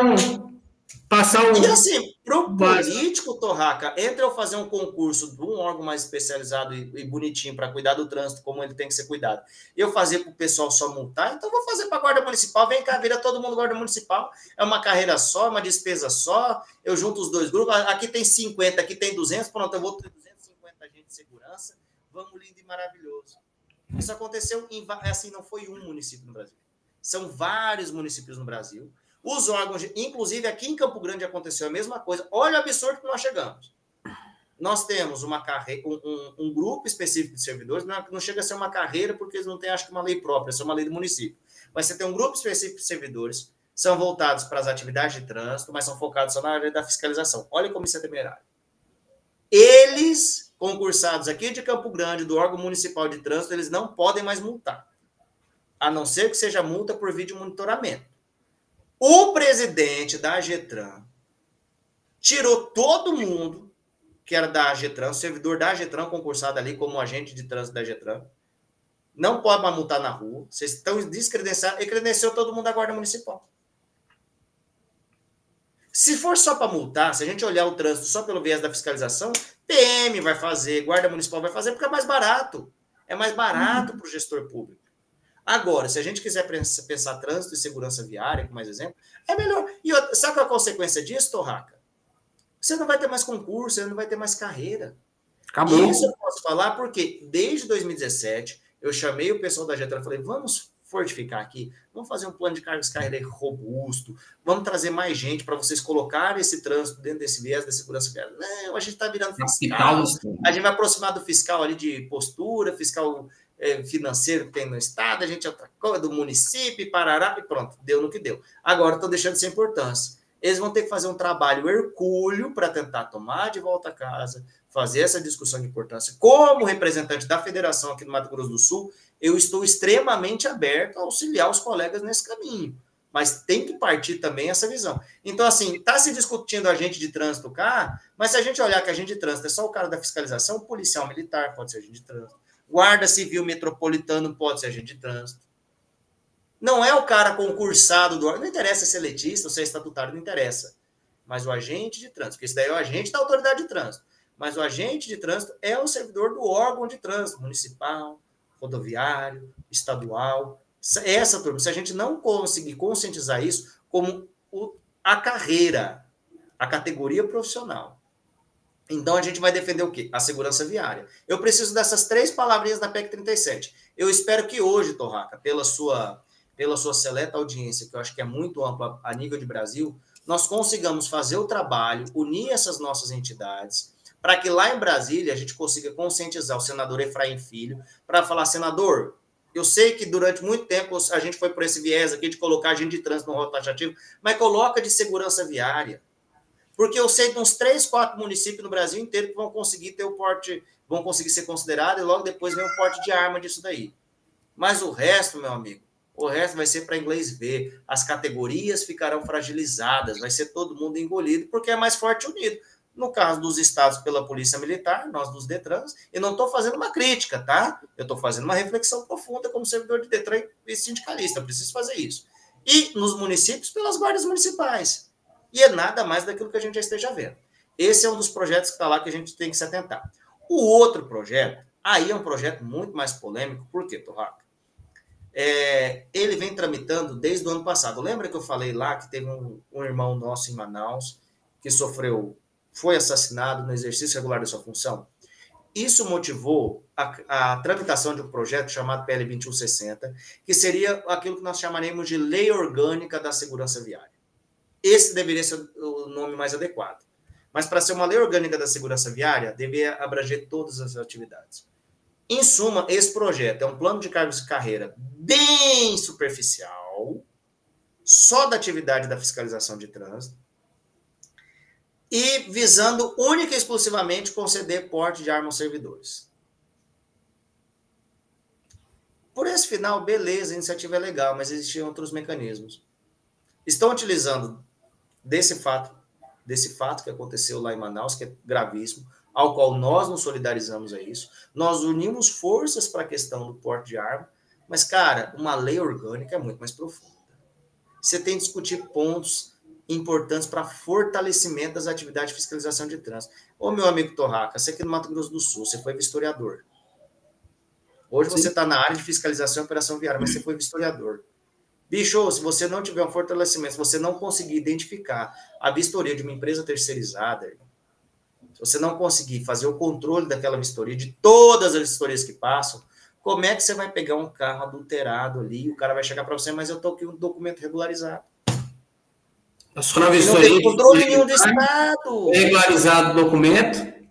passar um... E assim, pro político, Torraca, entre eu fazer um concurso de um órgão mais especializado e bonitinho para cuidar do trânsito, como ele tem que ser cuidado, e eu fazer para o pessoal só multar, então eu vou fazer para a Guarda Municipal, vem cá, vira todo mundo Guarda Municipal, é uma carreira só, uma despesa só, eu junto os dois grupos, aqui tem 50, aqui tem 200, pronto, eu vou ter 250 agentes de segurança, vamos lindo e maravilhoso. Isso aconteceu, assim, não foi um município no Brasil, são vários municípios no Brasil. Os órgãos, inclusive aqui em Campo Grande aconteceu a mesma coisa. Olha o absurdo que nós chegamos. Nós temos um grupo específico de servidores, não chega a ser uma carreira, porque eles não têm, acho que, uma lei própria, é só uma lei do município. Mas você tem um grupo específico de servidores, são voltados para as atividades de trânsito, mas são focados só na área da fiscalização. Olha como isso é temerário. Eles, concursados aqui de Campo Grande, do órgão municipal de trânsito, eles não podem mais multar. A não ser que seja multa por vídeo monitoramento. O presidente da Getran tirou todo mundo que era da Getran, servidor da Getran, concursado ali como agente de trânsito da Getran. Não pode mais multar na rua. Vocês estão descredenciados. E credenciou todo mundo da Guarda Municipal. Se for só para multar, se a gente olhar o trânsito só pelo viés da fiscalização, PM vai fazer, Guarda Municipal vai fazer, porque é mais barato. É mais barato para o gestor público. Agora, se a gente quiser pensar trânsito e segurança viária, como mais exemplo, é melhor. E sabe qual é a consequência disso, Torraca? Você não vai ter mais concurso, você não vai ter mais carreira. Acabou. E isso eu posso falar porque, desde 2017, eu chamei o pessoal da Getran e falei, vamos fortificar aqui, vamos fazer um plano de cargas e carreira robusto, vamos trazer mais gente para vocês colocarem esse trânsito dentro desse viés da segurança viária. Não, a gente está virando fiscal. A gente vai aproximar do fiscal ali de postura, fiscal... financeiro que tem no estado, a gente é outra coisa, do município, parará, e pronto, deu no que deu. Agora estão deixando sem importância. Eles vão ter que fazer um trabalho hercúleo para tentar tomar de volta a casa, fazer essa discussão de importância. Como representante da federação aqui no Mato Grosso do Sul, eu estou extremamente aberto a auxiliar os colegas nesse caminho, mas tem que partir também essa visão. Então, assim, está se discutindo agente de trânsito cá, mas se a gente olhar que agente de trânsito é só o cara da fiscalização, o policial militar pode ser agente de trânsito, Guarda Civil Metropolitano pode ser agente de trânsito. Não é o cara concursado do órgão, não interessa se é letista ou se é estatutário, não interessa. Mas o agente de trânsito, porque esse daí é o agente da autoridade de trânsito. Mas o agente de trânsito é o servidor do órgão de trânsito, municipal, rodoviário, estadual. Essa turma, se a gente não conseguir conscientizar isso como a carreira, a categoria profissional, então, a gente vai defender o quê? A segurança viária. Eu preciso dessas 3 palavrinhas da PEC 37. Eu espero que hoje, Torraca, pela sua seleta audiência, que eu acho que é muito ampla a nível de Brasil, nós consigamos fazer o trabalho, unir essas nossas entidades, para que lá em Brasília a gente consiga conscientizar o senador Efraim Filho, para falar, senador, Eu sei que durante muito tempo a gente foi por esse viés aqui de colocar agente de trânsito no rol taxativo, mas coloca de segurança viária. Porque eu sei de uns 3, 4 municípios no Brasil inteiro que vão conseguir ter o porte, vão conseguir ser considerados e logo depois vem o porte de arma disso daí. Mas o resto, meu amigo, o resto vai ser para inglês ver. As categorias ficarão fragilizadas, vai ser todo mundo engolido, porque é mais forte unido. No caso dos estados pela Polícia Militar, nós dos Detrans, e não estou fazendo uma crítica, tá? Eu estou fazendo uma reflexão profunda como servidor de Detran e sindicalista, eu preciso fazer isso. E nos municípios, pelas guardas municipais. E é nada mais daquilo que a gente já esteja vendo. Esse é um dos projetos que está lá que a gente tem que se atentar. O outro projeto, aí é um projeto muito mais polêmico, por quê, Torraca? Ele vem tramitando desde o ano passado. Lembra que eu falei lá que teve um irmão nosso em Manaus que foi assassinado no exercício regular da sua função? Isso motivou a tramitação de um projeto chamado PL 2160, que seria aquilo que nós chamaremos de Lei Orgânica da Segurança Viária. Esse deveria ser o nome mais adequado. Mas para ser uma Lei Orgânica da Segurança Viária, deveria abranger todas as atividades. Em suma, esse projeto é um plano de cargos de carreira bem superficial, só da atividade da fiscalização de trânsito, e visando única e exclusivamente conceder porte de arma aos servidores. Por esse final, beleza, a iniciativa é legal, mas existiam outros mecanismos. Estão utilizando desse fato que aconteceu lá em Manaus, que é gravíssimo, ao qual nós nos solidarizamos a isso. Nós unimos forças para a questão do porte de arma, mas, cara, uma lei orgânica é muito mais profunda. Você tem que discutir pontos importantes para fortalecimento das atividades de fiscalização de trânsito. Ô, meu amigo Torraca, você aqui no Mato Grosso do Sul, você foi vistoriador. Hoje Sim. Você está na área de fiscalização e operação viária, mas você foi vistoriador. Bicho, se você não tiver um fortalecimento, se você não conseguir identificar a vistoria de uma empresa terceirizada, se você não conseguir fazer o controle daquela vistoria, de todas as vistorias que passam, como é que você vai pegar um carro adulterado ali e o cara vai chegar para você, mas eu estou aqui um documento regularizado. Só na vistoria. Não tem controle nenhum do Estado. Regularizado o documento,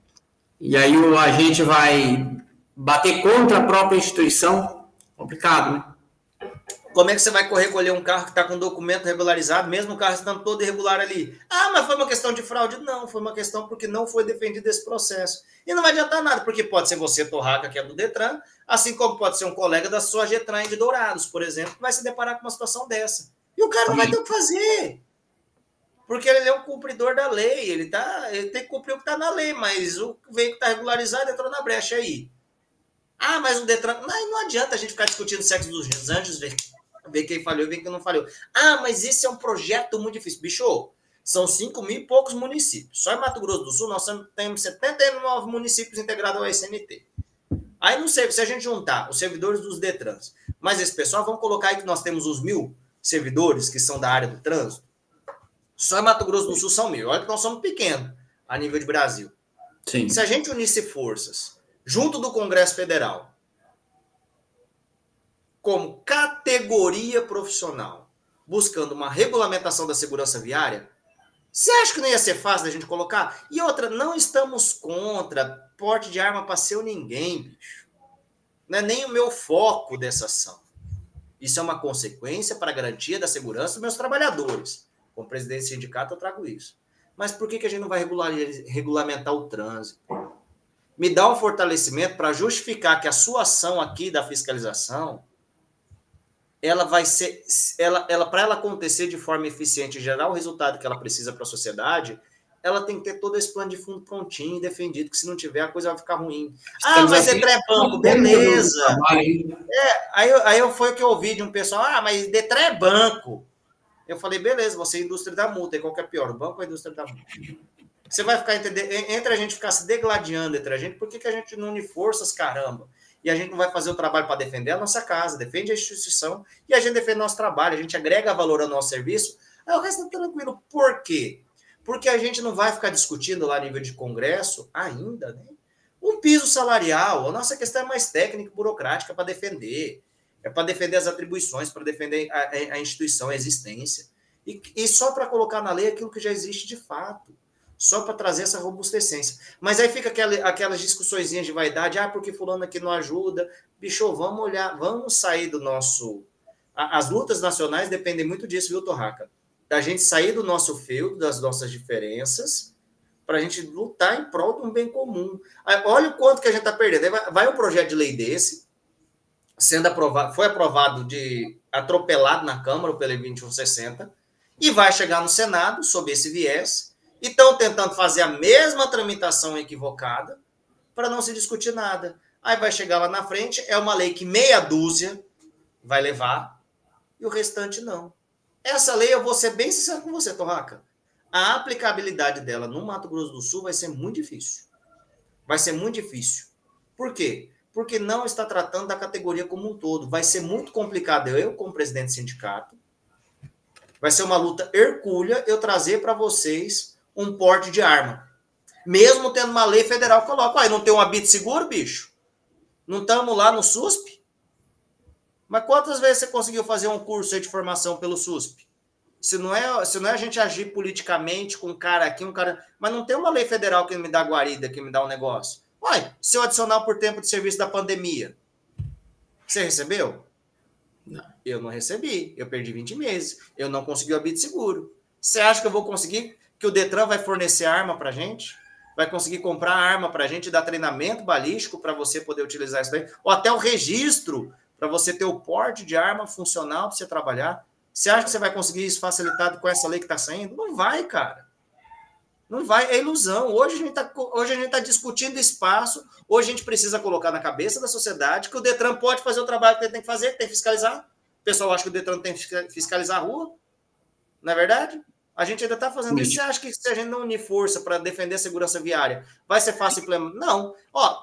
e aí o agente vai bater contra a própria instituição. Complicado, né? Como é que você vai recolher um carro que está com documento regularizado, mesmo o carro estando todo irregular ali? Ah, mas foi uma questão de fraude? Não, foi uma questão porque não foi defendido esse processo. E não vai adiantar nada, porque pode ser você, Torraca, que é do Detran, assim como pode ser um colega da sua Getran de Dourados, por exemplo, que vai se deparar com uma situação dessa. E o cara não vai ter o que fazer. Porque ele é um cumpridor da lei, ele tem que cumprir o que está na lei, mas o veículo está regularizado entrou na brecha aí. Ah, mas o Detran... Não adianta a gente ficar discutindo o sexo dos anjos, ver quem falhou e ver quem não falhou. Ah, mas esse é um projeto muito difícil. Bicho, são 5.000 e poucos municípios. Só em Mato Grosso do Sul nós temos 79 municípios integrados ao SNT. Aí não sei, se a gente juntar os servidores dos Detrans, mas esse pessoal, vamos colocar aí que nós temos os 1.000 servidores que são da área do trânsito. Só em Mato Grosso do Sul são 1.000. Olha que nós somos pequenos a nível de Brasil. Sim. Se a gente unisse forças junto do Congresso Federal, como categoria profissional, buscando uma regulamentação da segurança viária, você acha que não ia ser fácil da gente colocar? E outra, não estamos contra porte de arma para ser ninguém, bicho. Não é nem o meu foco dessa ação. Isso é uma consequência para a garantia da segurança dos meus trabalhadores. Como presidente do sindicato, eu trago isso. Mas por que a gente não vai regulamentar o trânsito? Me dá um fortalecimento para justificar que a sua ação aqui da fiscalização ela vai ser, para ela acontecer de forma eficiente e gerar o resultado que ela precisa para a sociedade, ela tem que ter todo esse plano de fundo prontinho e defendido, que se não tiver, a coisa vai ficar ruim. Ah, mas Detran é banco, beleza. Aí foi o que eu ouvi de um pessoal, mas Detran é banco. Eu falei, beleza, você é indústria da multa, e qual que é pior, o banco ou a indústria da multa? Você vai ficar entendendo, entre a gente ficar se degladiando entre a gente, por que a gente não une forças, caramba? E a gente não vai fazer o trabalho para defender a nossa casa, defende a instituição, e a gente defende o nosso trabalho, a gente agrega valor ao nosso serviço, aí o resto está tranquilo. Por quê? Porque a gente não vai ficar discutindo lá a nível de Congresso, ainda, né? Um piso salarial, a nossa questão é mais técnica e burocrática para defender. É para defender as atribuições, para defender a instituição, a existência. E só para colocar na lei aquilo que já existe de fato. só para trazer essa robustecência. Mas aí fica aquelas discussõezinhas de vaidade, porque fulano aqui não ajuda. Bicho, vamos olhar, vamos sair do nosso... As lutas nacionais dependem muito disso, viu, Torraca? Da gente sair do nosso feudo, das nossas diferenças, para a gente lutar em prol de um bem comum. Olha o quanto que a gente está perdendo. Vai um projeto de lei desse, sendo aprovado, foi aprovado atropelado na Câmara pela 2160, e vai chegar no Senado, sob esse viés, e estão tentando fazer a mesma tramitação equivocada para não se discutir nada. Aí vai chegar lá na frente, é uma lei que meia dúzia vai levar, e o restante não. Essa lei, eu vou ser bem sincero com você, Torraca, a aplicabilidade dela no Mato Grosso do Sul vai ser muito difícil. Vai ser muito difícil. Por quê? Porque não está tratando da categoria como um todo. Vai ser muito complicado eu, como presidente do sindicato, vai ser uma luta hercúlea eu trazer para vocês um porte de arma. Mesmo tendo uma lei federal que coloca, não tem um habite seguro, bicho? Não estamos lá no SUSP? Mas quantas vezes você conseguiu fazer um curso de formação pelo SUSP? Se não é a gente agir politicamente com um cara aqui, um cara... Mas não tem uma lei federal que me dá guarida, que me dá um negócio. Se eu adicionar por tempo de serviço da pandemia, você recebeu? Não. Eu não recebi. Eu perdi 20 meses. Eu não consegui o habite seguro. Você acha que eu vou conseguir? Que o Detran vai fornecer arma pra gente? Vai conseguir comprar arma pra gente, dar treinamento balístico para você poder utilizar isso daí? Ou até o registro para você ter o porte de arma funcional para você trabalhar? Você acha que você vai conseguir isso facilitado com essa lei que está saindo? Não vai, cara. Não vai, é ilusão. Hoje a gente tá discutindo espaço, hoje a gente precisa colocar na cabeça da sociedade que o Detran pode fazer o trabalho que ele tem que fazer, que tem que fiscalizar. O pessoal acha que o Detran tem que fiscalizar a rua. Não é verdade? A gente ainda está fazendo isso. Você acha que se a gente não unir força para defender a segurança viária, vai ser fácil implementar? Não.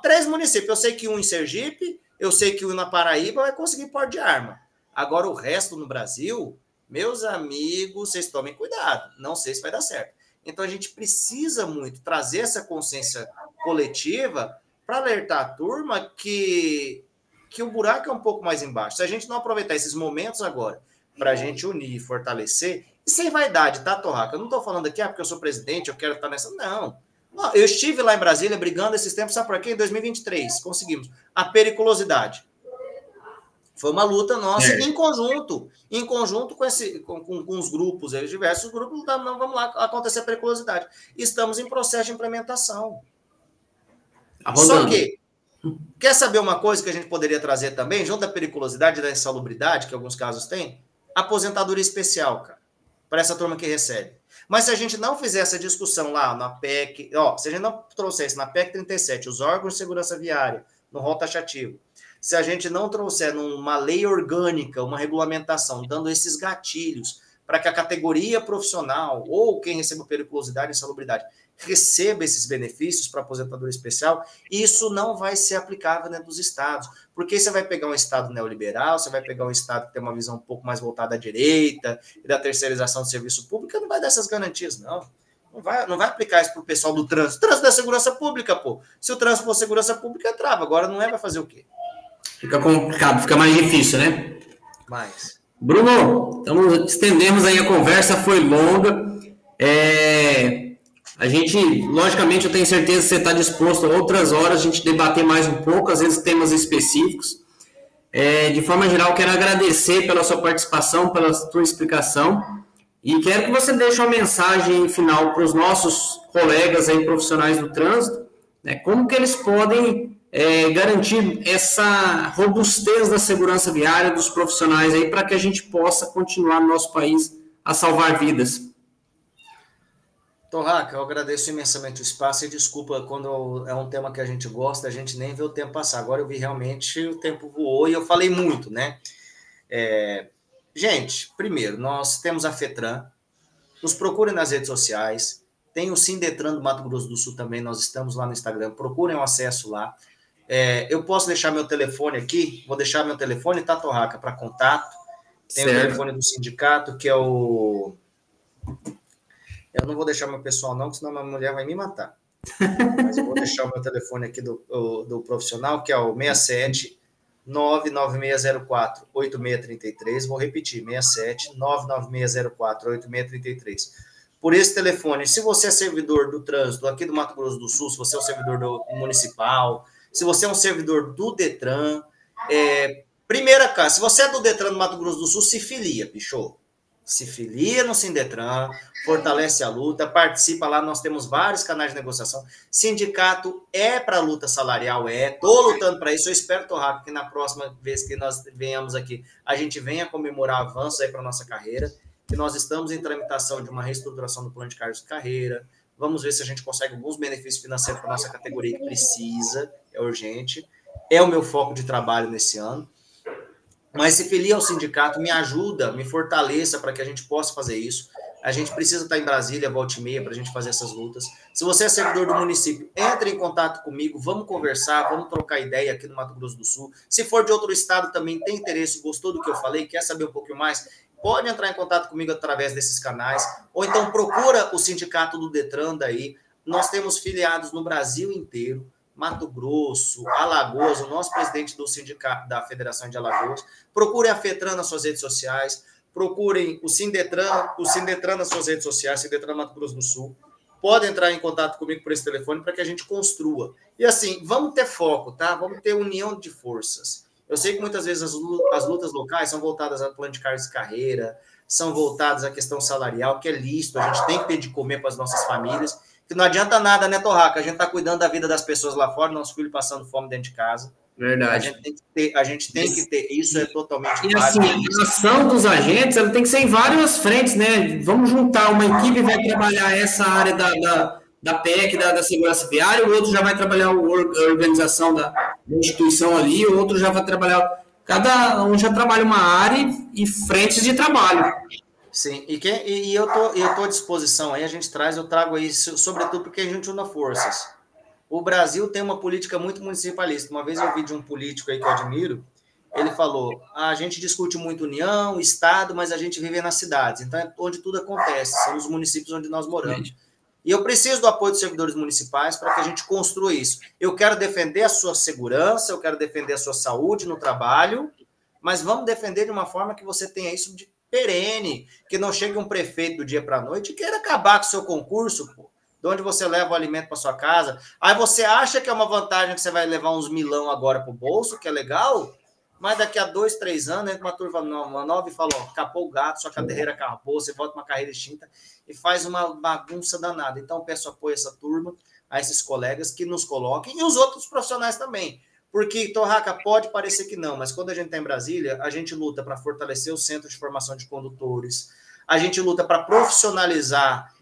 3 municípios. Eu sei que um em Sergipe, eu sei que um na Paraíba vai conseguir porte de arma. Agora, o resto no Brasil, meus amigos, vocês tomem cuidado. Não sei se vai dar certo. Então, a gente precisa muito trazer essa consciência coletiva para alertar a turma que o buraco é um pouco mais embaixo. Se a gente não aproveitar esses momentos agora para a gente unir e fortalecer, e sem vaidade, tá, Torraca? Eu não estou falando aqui porque eu sou presidente, eu quero estar nessa... Não. Eu estive lá em Brasília brigando esses tempos, sabe por quê? Em 2023, conseguimos. A periculosidade. Foi uma luta nossa em conjunto com os grupos, diversos grupos, não vamos lá acontecer a periculosidade. Estamos em processo de implementação. Só que, quer saber uma coisa que a gente poderia trazer também, junto da periculosidade e da insalubridade, que alguns casos têm? Aposentadoria especial, cara, para essa turma que recebe. Mas se a gente não fizer essa discussão lá na PEC, se a gente não trouxesse na PEC 37 os órgãos de segurança viária, no rol taxativo, se a gente não trouxer numa lei orgânica, uma regulamentação, dando esses gatilhos para que a categoria profissional ou quem receba periculosidade e insalubridade receba esses benefícios para aposentadoria especial, isso não vai ser aplicável dentro dos estados. Porque você vai pegar um estado neoliberal, você vai pegar um estado que tem uma visão um pouco mais voltada à direita e da terceirização do serviço público, não vai dar essas garantias, não. Não vai aplicar isso para o pessoal do trânsito. Trânsito é segurança pública, pô. Se o trânsito for segurança pública, trava. Agora não vai fazer o quê? Fica complicado, fica mais difícil, né? Mais. Bruno, então estendemos aí a conversa, foi longa. A gente, logicamente, eu tenho certeza que você está disposto a outras horas a gente debater mais um pouco, às vezes temas específicos. De forma geral, quero agradecer pela sua participação, pela sua explicação e quero que você deixe uma mensagem final para os nossos colegas aí, profissionais do trânsito, né, como que eles podem garantir essa robustez da segurança viária dos profissionais aí para que a gente possa continuar no nosso país a salvar vidas. Torraca, eu agradeço imensamente o espaço e desculpa quando é um tema que a gente gosta, a gente nem vê o tempo passar. Agora eu vi realmente o tempo voou e eu falei muito, né? Gente, primeiro, nós temos a FETRAN, nos procurem nas redes sociais, tem o Sindetran do Mato Grosso do Sul também, nós estamos lá no Instagram, procurem o acesso lá. Eu posso deixar meu telefone aqui, vou deixar meu telefone, tá, Torraca, para contato. Tem certo. O telefone do sindicato, que é o... Eu não vou deixar meu pessoal não, senão minha mulher vai me matar. Mas eu vou deixar o meu telefone aqui do profissional, que é o 67 99604 8633. Vou repetir, 67 99604 8633. por esse telefone. Se você é servidor do trânsito aqui do Mato Grosso do Sul, se você é um servidor do municipal, se você é um servidor do Detran, primeira coisa, se você é do Detran do Mato Grosso do Sul, se filia, bicho. Se filia no Sindetran, fortalece a luta, participa lá, nós temos vários canais de negociação. Sindicato é para luta salarial, estou lutando para isso, eu espero, Torraca, que na próxima vez que nós venhamos aqui, a gente venha comemorar avanços aí para a nossa carreira, que nós estamos em tramitação de uma reestruturação do plano de cargos de carreira, vamos ver se a gente consegue alguns benefícios financeiros para a nossa categoria que precisa, é urgente, é o meu foco de trabalho nesse ano. Mas se filia ao sindicato, me ajuda, me fortaleça para que a gente possa fazer isso. A gente precisa estar em Brasília, volta e meia, para a gente fazer essas lutas. Se você é servidor do município, entre em contato comigo, vamos conversar, vamos trocar ideia aqui no Mato Grosso do Sul. Se for de outro estado também, tem interesse, gostou do que eu falei, quer saber um pouquinho mais, pode entrar em contato comigo através desses canais, ou então procura o sindicato do Detran daí. Nós temos filiados no Brasil inteiro, Mato Grosso, Alagoas, o nosso presidente do sindicato da Federação de Alagoas. Procurem a FETRAN nas suas redes sociais, procurem o Sindetran nas suas redes sociais, Sindetran Mato Grosso do Sul. Podem entrar em contato comigo por esse telefone para que a gente construa. E assim, vamos ter foco, tá? Vamos ter união de forças. Eu sei que muitas vezes as lutas locais são voltadas a plano de cargos de carreira, são voltadas à questão salarial, que é lícito, a gente tem que ter de comer para as nossas famílias. Que não adianta nada, né, Torraca? A gente tá cuidando da vida das pessoas lá fora, nosso filho passando fome dentro de casa. Verdade. A gente tem que ter, isso é totalmente e assim, a ação dos agentes, ela tem que ser em várias frentes, né? Vamos juntar uma equipe que vai trabalhar essa área da PEC, da segurança viária, o outro já vai trabalhar a organização da instituição ali, o outro já vai trabalhar, cada um já trabalha uma área e frentes de trabalho. Sim, e eu tô à disposição aí, eu trago aí, sobretudo porque a gente une forças. O Brasil tem uma política muito municipalista. Uma vez eu vi de um político aí que eu admiro, ele falou, a gente discute muito união, estado, mas a gente vive nas cidades, então é onde tudo acontece, são os municípios onde nós moramos. E eu preciso do apoio dos servidores municipais para que a gente construa isso. Eu quero defender a sua segurança, eu quero defender a sua saúde no trabalho, mas vamos defender de uma forma que você tenha isso de perene, que não chegue um prefeito do dia para a noite e queira acabar com o seu concurso, pô, de onde você leva o alimento para sua casa. Aí você acha que é uma vantagem que você vai levar uns milão agora para o bolso, que é legal, mas daqui a 2, 3 anos, entra uma turma nova e fala, ó, capou o gato, sua carreira acabou, você volta uma carreira extinta e faz uma bagunça danada. Então, peço apoio a essa turma, a esses colegas que nos coloquem e os outros profissionais também. Porque, Torraca, pode parecer que não, mas quando a gente está em Brasília, a gente luta para fortalecer o Centro de Formação de Condutores, a gente luta para profissionalizar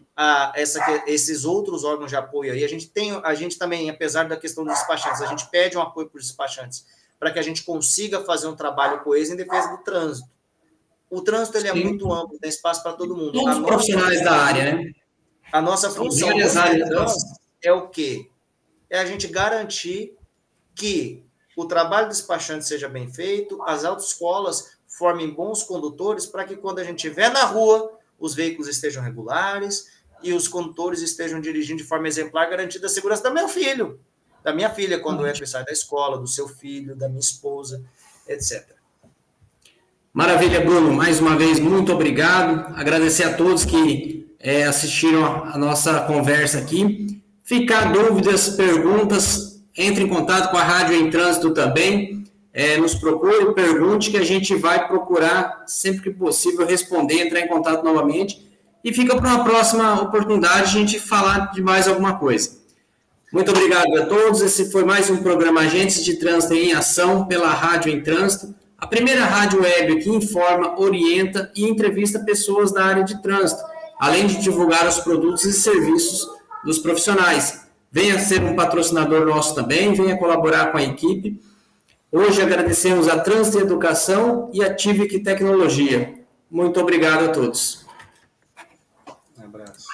esses outros órgãos de apoio aí. A gente também, apesar da questão dos despachantes, a gente pede um apoio para os despachantes, para que a gente consiga fazer um trabalho coeso em defesa do trânsito. O trânsito ele é muito amplo, tem espaço para todo mundo. Todos os profissionais da área, né? A nossa função é o quê? É a gente garantir que o trabalho do despachante seja bem feito, as autoescolas formem bons condutores para que quando a gente estiver na rua, os veículos estejam regulares e os condutores estejam dirigindo de forma exemplar, garantindo a segurança do meu filho, da minha filha, quando entra e sai da escola, do seu filho, da minha esposa, etc. Maravilha, Bruno. Mais uma vez, muito obrigado. Agradecer a todos que assistiram a nossa conversa aqui. Ficar dúvidas, perguntas, entre em contato com a Rádio em Trânsito também, nos procure, pergunte, que a gente vai procurar, sempre que possível, responder, entrar em contato novamente, e fica para uma próxima oportunidade a gente falar de mais alguma coisa. Muito obrigado a todos, esse foi mais um programa Agentes de Trânsito em Ação pela Rádio em Trânsito, a primeira rádio web que informa, orienta e entrevista pessoas da área de trânsito, além de divulgar os produtos e serviços dos profissionais. Venha ser um patrocinador nosso também, venha colaborar com a equipe. Hoje agradecemos a Trânsito e Educação e a Tivec Tecnologia. Muito obrigado a todos. Um abraço.